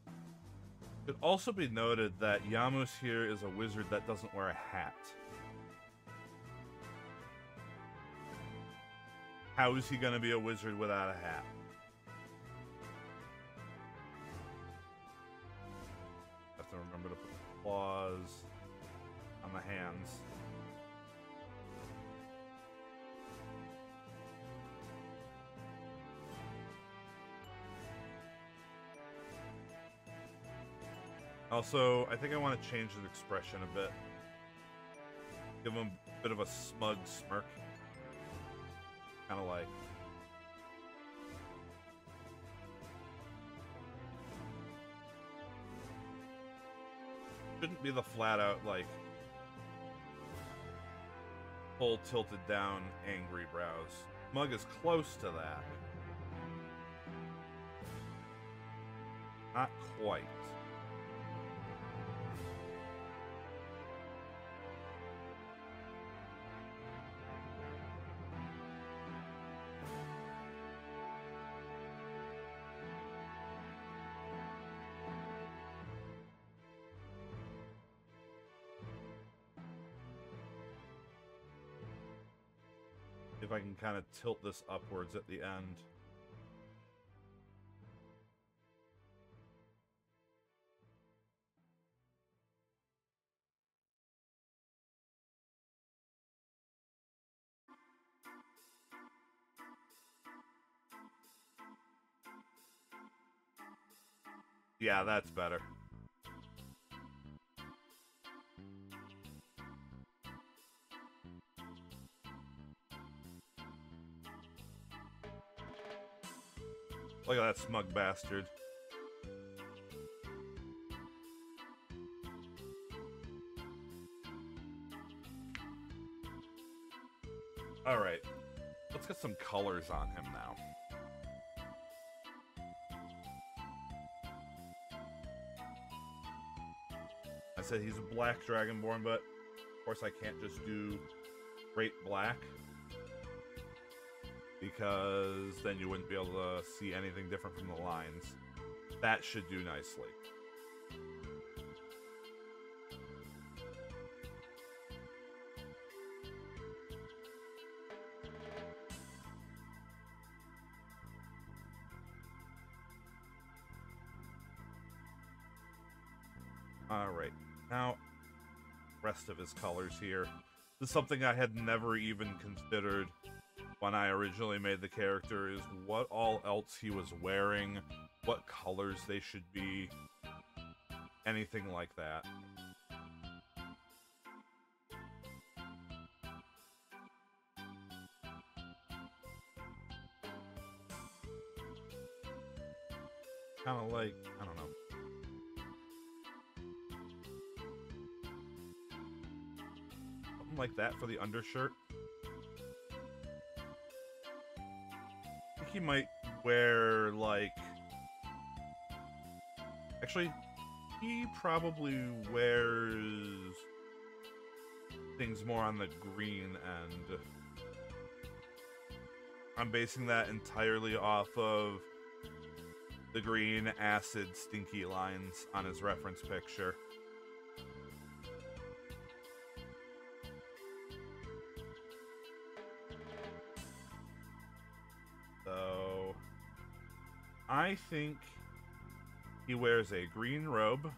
It should also be noted that Yaamus here is a wizard that doesn't wear a hat. How is he going to be a wizard without a hat? Have to remember to put the claws on the hands. Also, I think I want to change his expression a bit. Give him a bit of a smug smirk. Kind of like... Shouldn't be the flat out, like, full tilted down angry brows. Smug is close to that. Not quite. If I can kind of tilt this upwards at the end. Yeah, that's better. Look at that smug bastard. Alright. Let's get some colors on him now. I said he's a Black Dragonborn, but of course I can't just do straight black, because then you wouldn't be able to see anything different from the lines. That should do nicely. Alright, now, rest of his colors here. This is something I had never even considered when I originally made the character, is what all else he was wearing, what colors they should be, anything like that. Kind of like, I don't know. Something like that for the undershirt. I think he might wear, like... Actually, he probably wears things more on the green end. I'm basing that entirely off of the green acid stinky lines on his reference picture. So I think he wears a green robe.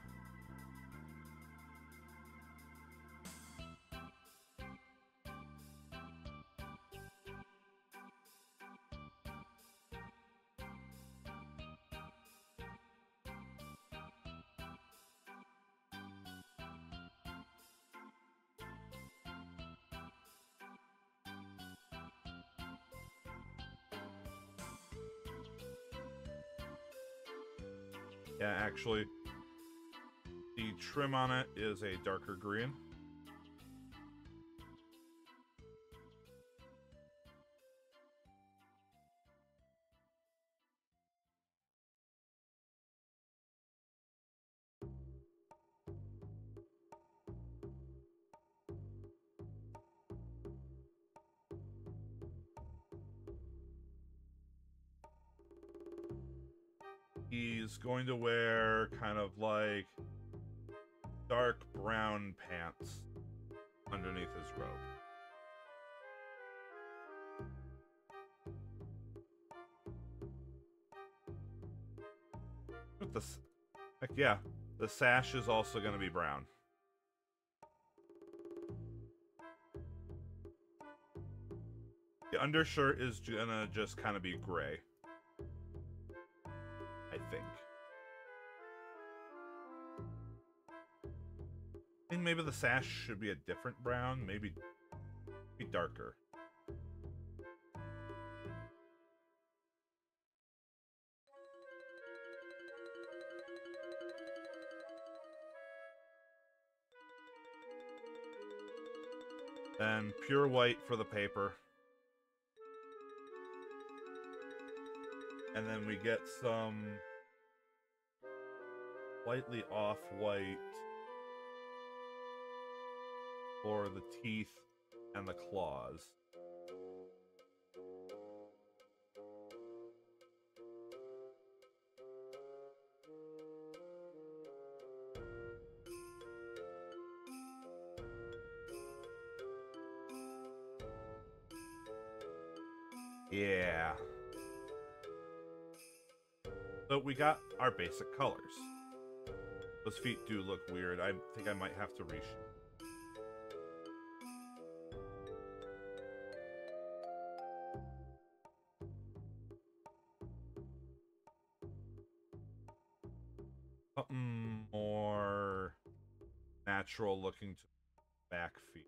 Yeah, actually, the trim on it is a darker green. he's going to wear kind of like dark brown pants underneath his robe. With the, heck yeah, the sash is also going to be brown. The undershirt is gonna just kind of be gray, I think. I think maybe the sash should be a different brown, maybe be darker. Then pure white for the paper. And then we get some slightly off-white for the teeth and the claws. Yeah. So we got our basic colors. Those feet do look weird. I think I might have to reshoot. Something more natural looking to back feet.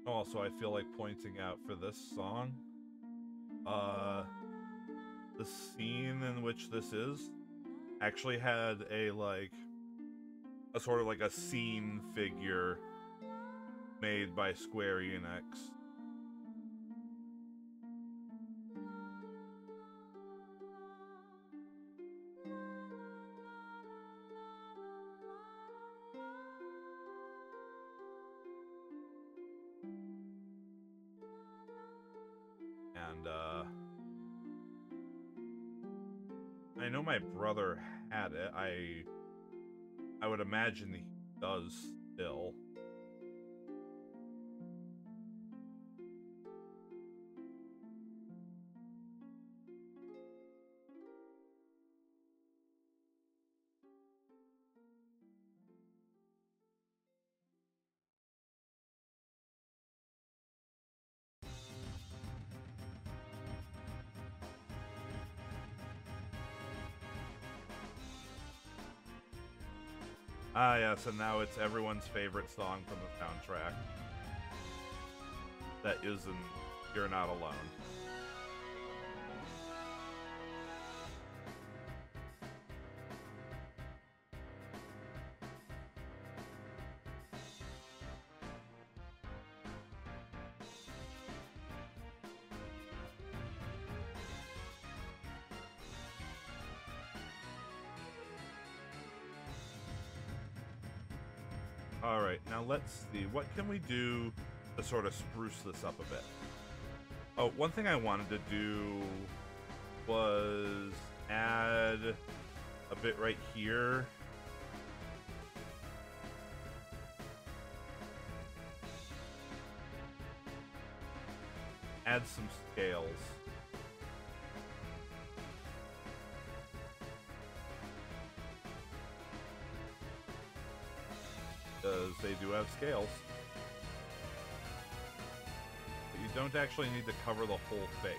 Also, I feel like pointing out for this song, the scene in which this is actually had a sort of like a scene figure made by Square Enix. And I know my brother had it. I would imagine he does still. Ah, yes, and now it's everyone's favorite song from the soundtrack. That isn't You're Not Alone. Alright, now let's see. What can we do to sort of spruce this up a bit? Oh, one thing I wanted to do was add a bit right here. Add some scales. do have scales. But you don't actually need to cover the whole face.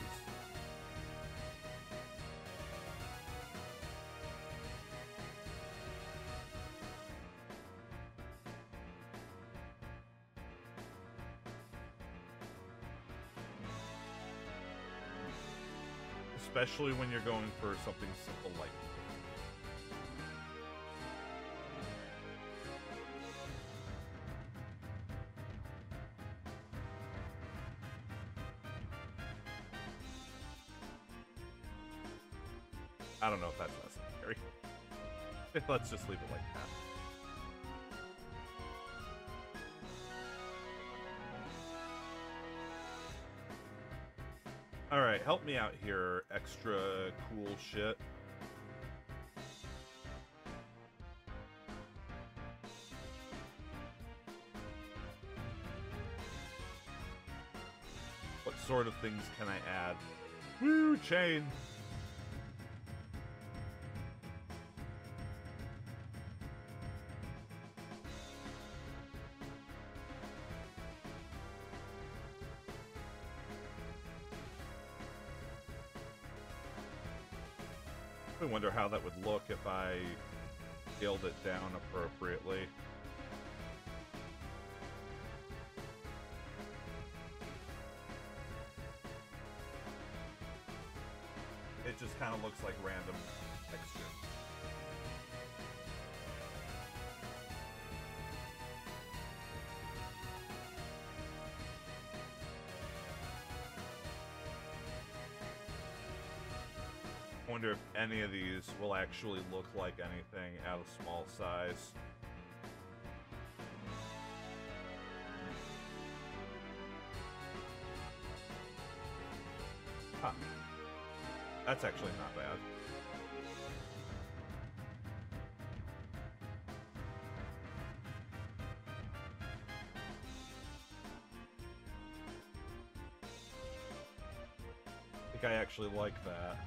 Especially when you're going for something simple like I don't know if that's necessary. Let's just leave it like that. Alright, help me out here, extra cool shit. What sort of things can I add? Woo, chain! I wonder how that would look if I scaled it down appropriately. It just kind of looks like random texture. I wonder if any of these will actually look like anything at a small size. Huh. That's actually not bad. I think I actually like that.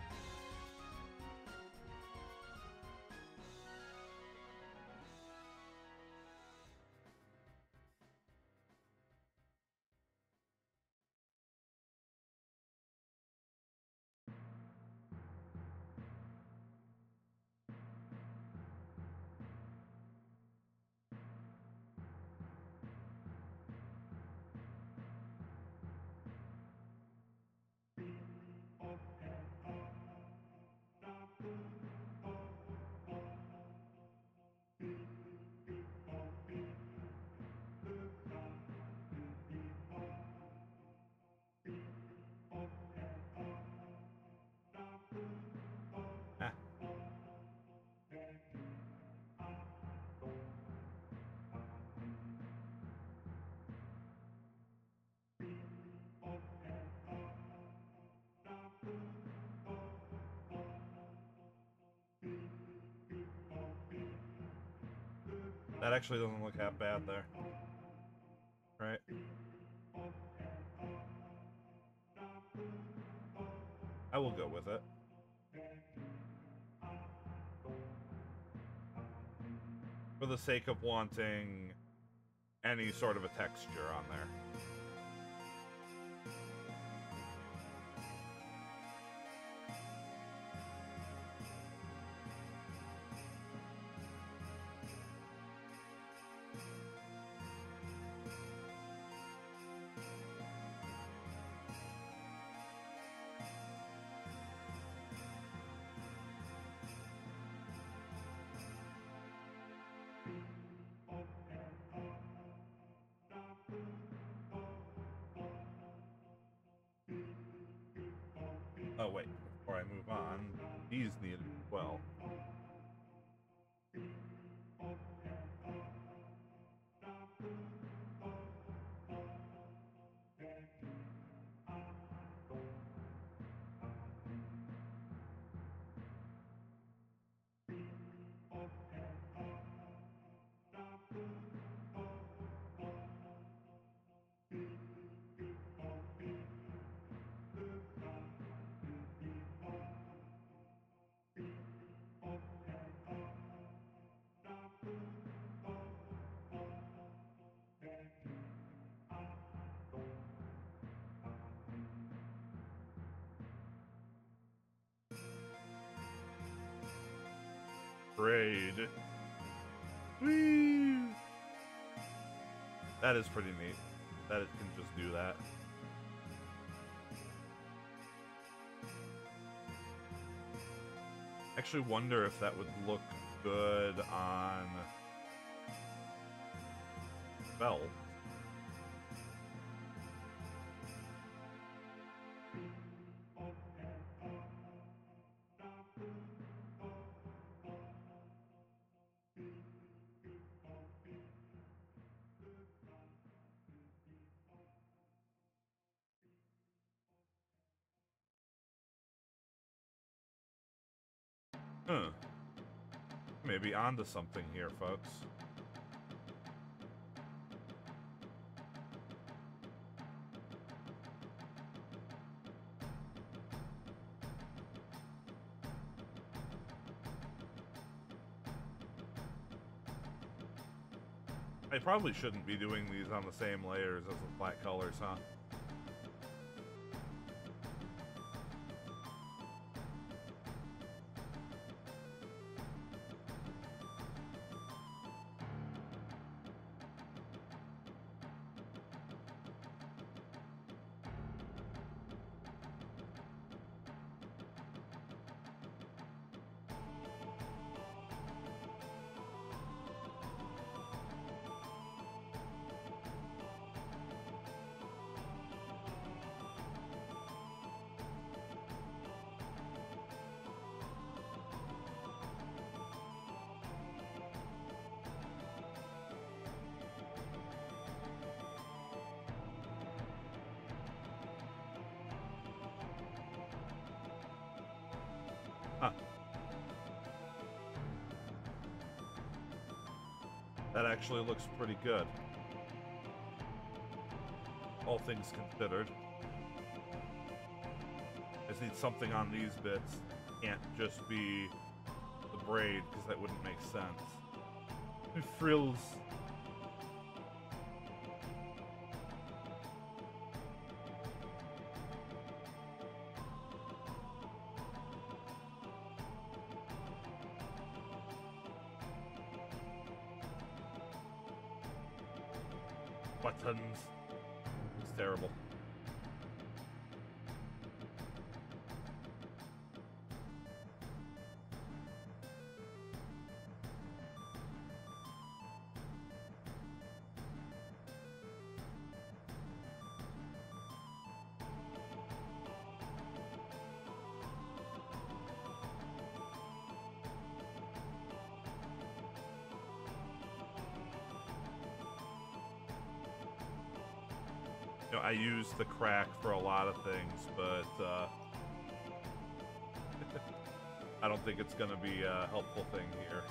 That actually doesn't look that bad there. Right? I will go with it. For the sake of wanting any sort of a texture on there. braid. Whee! That is pretty neat. That it can just do that. Actually wonder if that would look good on belt. Maybe onto something here, folks. I probably shouldn't be doing these on the same layers as the flat colors, huh? That actually looks pretty good. All things considered. I just need something on these bits. Can't just be the braid, because that wouldn't make sense. Frills. Buttons. It's terrible. You know, I use the crack for a lot of things, but I don't think it's going to be a helpful thing here.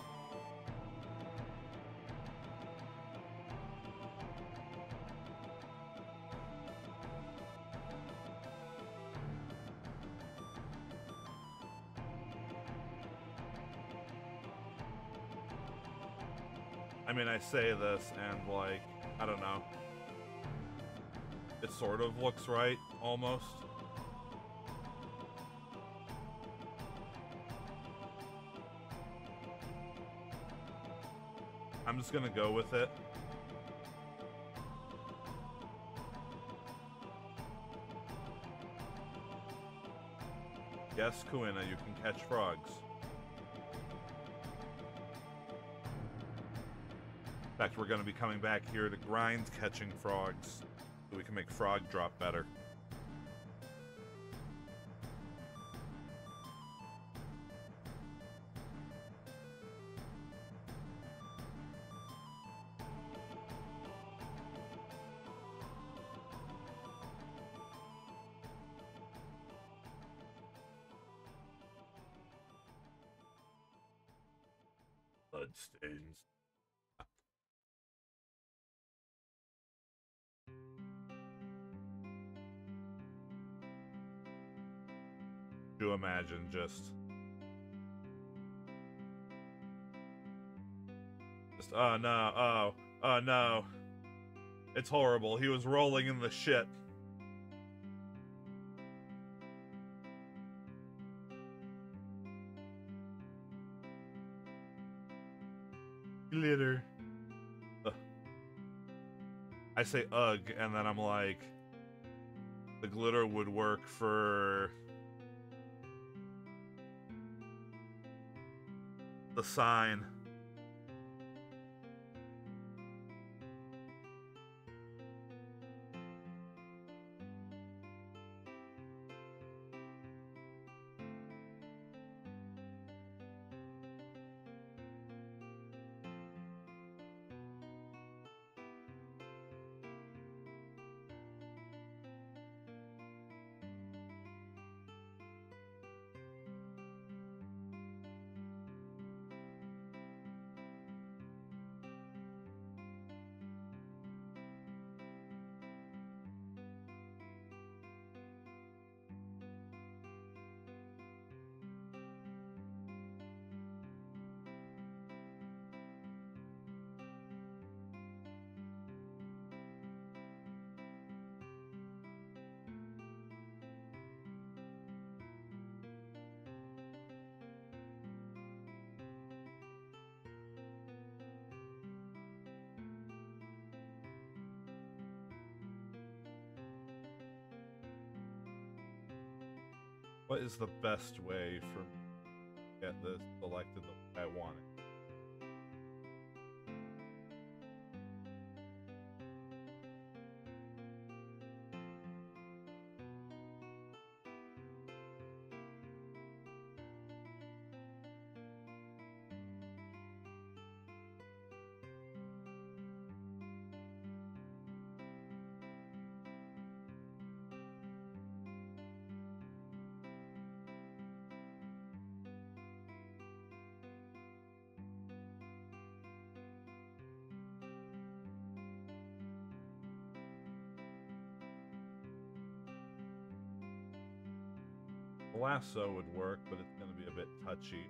I mean, I say this and, like, I don't know. It sort of looks right, almost. I'm just gonna go with it. Yes, Kuina, you can catch frogs. In fact, we're gonna be coming back here to grind catching frogs. So we can make frog drop better. Bloodstains. You imagine just oh no, oh no, it's horrible. He was rolling in the shit. Glitter. Ugh. I say ugh, and then I'm like, the glitter would work for the sign. What is the best way for me to get this selected the way I want it? The lasso would work, but it's going to be a bit touchy.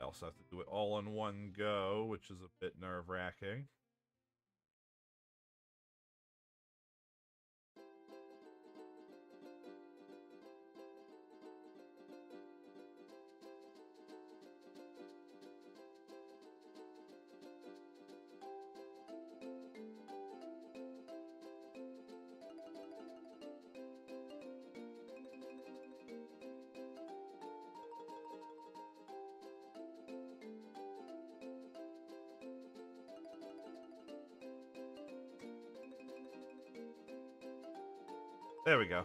I also have to do it all in one go, which is a bit nerve-wracking. There we go.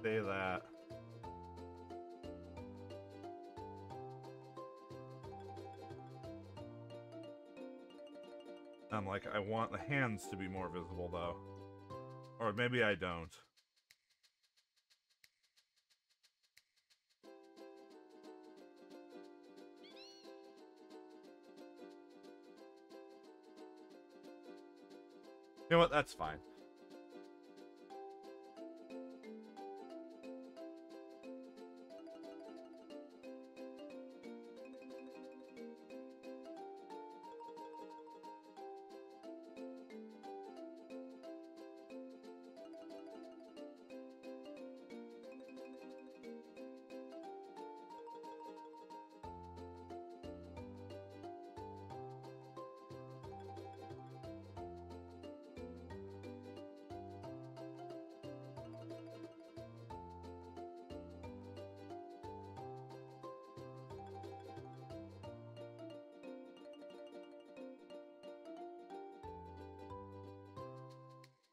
Say that. I'm like, I want the hands to be more visible, though. Or maybe I don't. You know what? That's fine.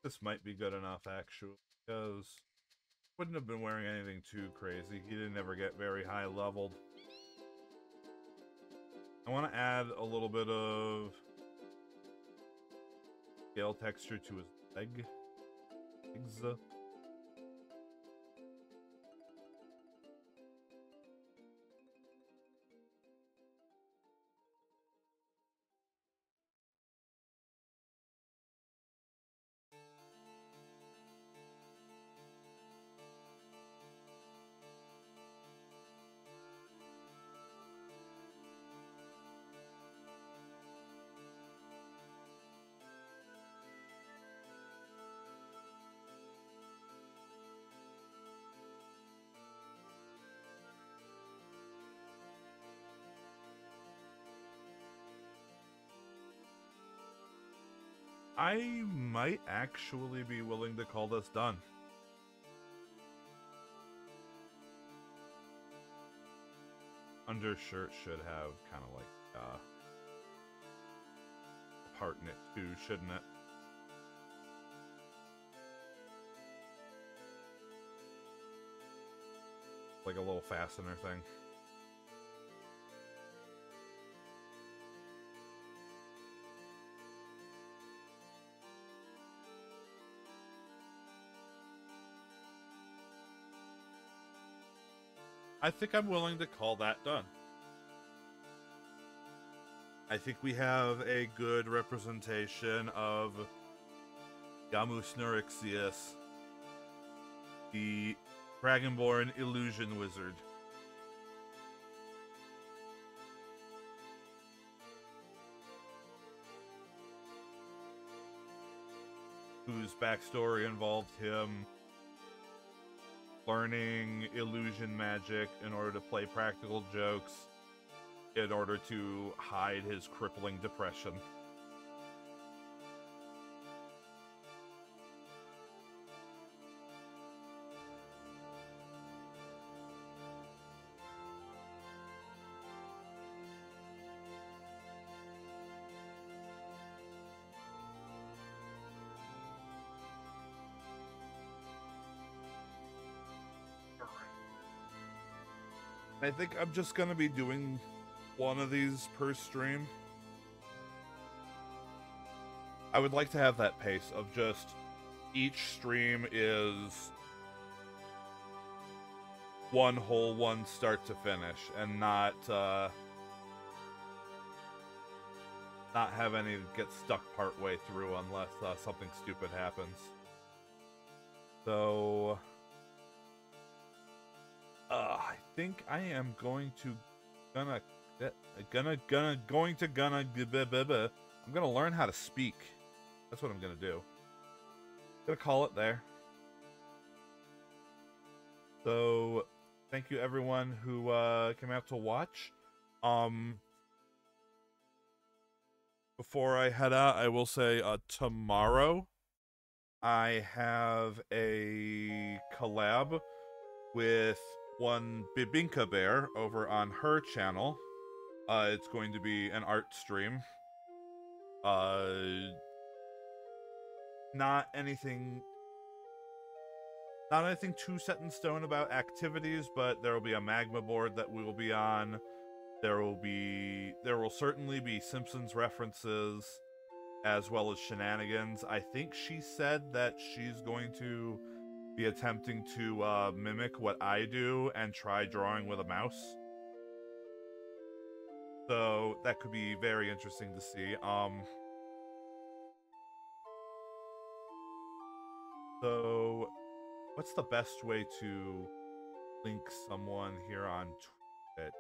This might be good enough, actually, because wouldn't have been wearing anything too crazy. He didn't ever get very high leveled. I want to add a little bit of scale texture to his legs. I might actually be willing to call this done. Undershirt should have kind of like a part in it too, shouldn't it? Like a little fastener thing. I think I'm willing to call that done. I think we have a good representation of Yaamus Norixius, the Dragonborn Illusion Wizard. Whose backstory involved him learning illusion magic in order to play practical jokes in order to hide his crippling depression. I think I'm just gonna be doing one of these per stream. I would like to have that pace of just each stream is one whole one start to finish, and not have any get stuck part way through unless something stupid happens. So I think I am going to I'm gonna learn how to speak. That's what I'm gonna do. Gonna call it there. So thank you everyone who came out to watch. Before I head out, I will say tomorrow I have a collab with one Bibinka Bear over on her channel. It's going to be an art stream. Not anything too set in stone about activities, but there will be a magma board that we will be on. There will certainly be Simpsons references as well as shenanigans. I think she said that she's going to be attempting to mimic what I do and try drawing with a mouse. So that could be very interesting to see. So what's the best way to link someone here on Twitch?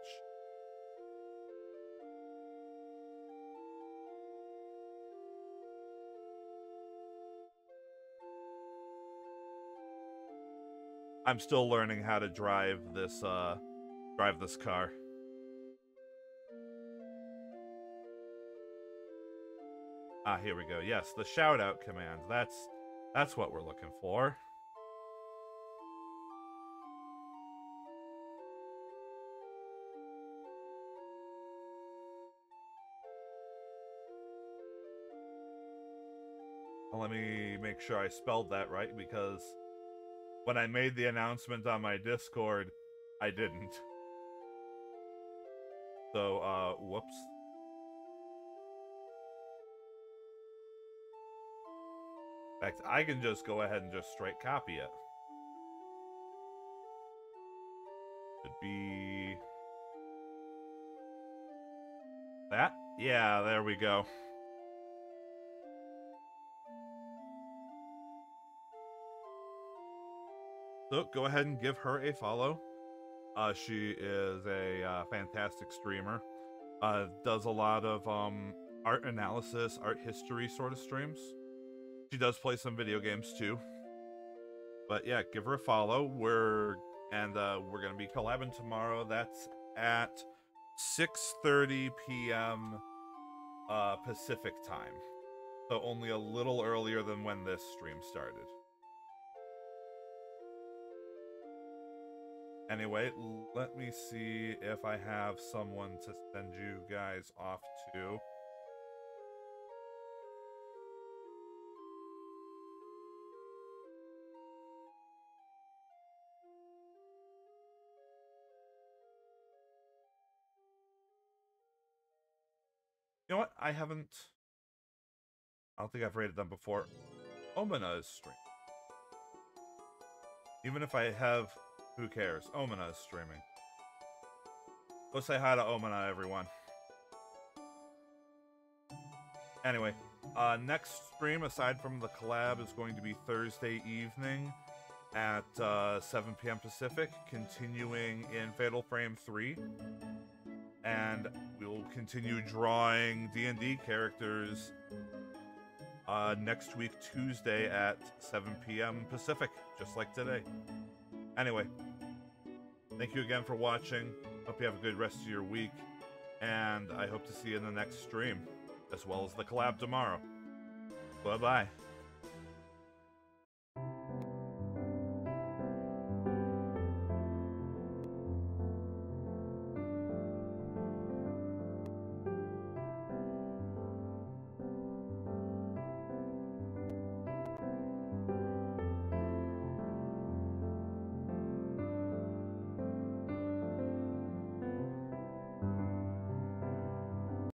I'm still learning how to drive this car. Ah, here we go. Yes, the shout out command. That's what we're looking for. Let me make sure I spelled that right, because when I made the announcement on my Discord, I didn't. So, whoops. In fact, I can just go ahead and just straight copy it. Should be that? Yeah, there we go. So go ahead and give her a follow. She is a fantastic streamer. Does a lot of art analysis, art history sort of streams. She does play some video games too. But yeah, give her a follow. We're gonna be collabing tomorrow. That's at 6:30 p.m. Pacific time. So only a little earlier than when this stream started. Anyway, let me see if I have someone to send you guys off to. You know what? I don't think I've rated them before. Omina is streaming. Even if I have, who cares? Omina is streaming. Go say hi to Omina, everyone. Anyway, next stream, aside from the collab, is going to be Thursday evening at 7 p.m. Pacific, continuing in Fatal Frame 3. And we will continue drawing D&D characters next week, Tuesday at 7 p.m. Pacific, just like today. Anyway, thank you again for watching. Hope you have a good rest of your week. And I hope to see you in the next stream, as well as the collab tomorrow. Bye-bye.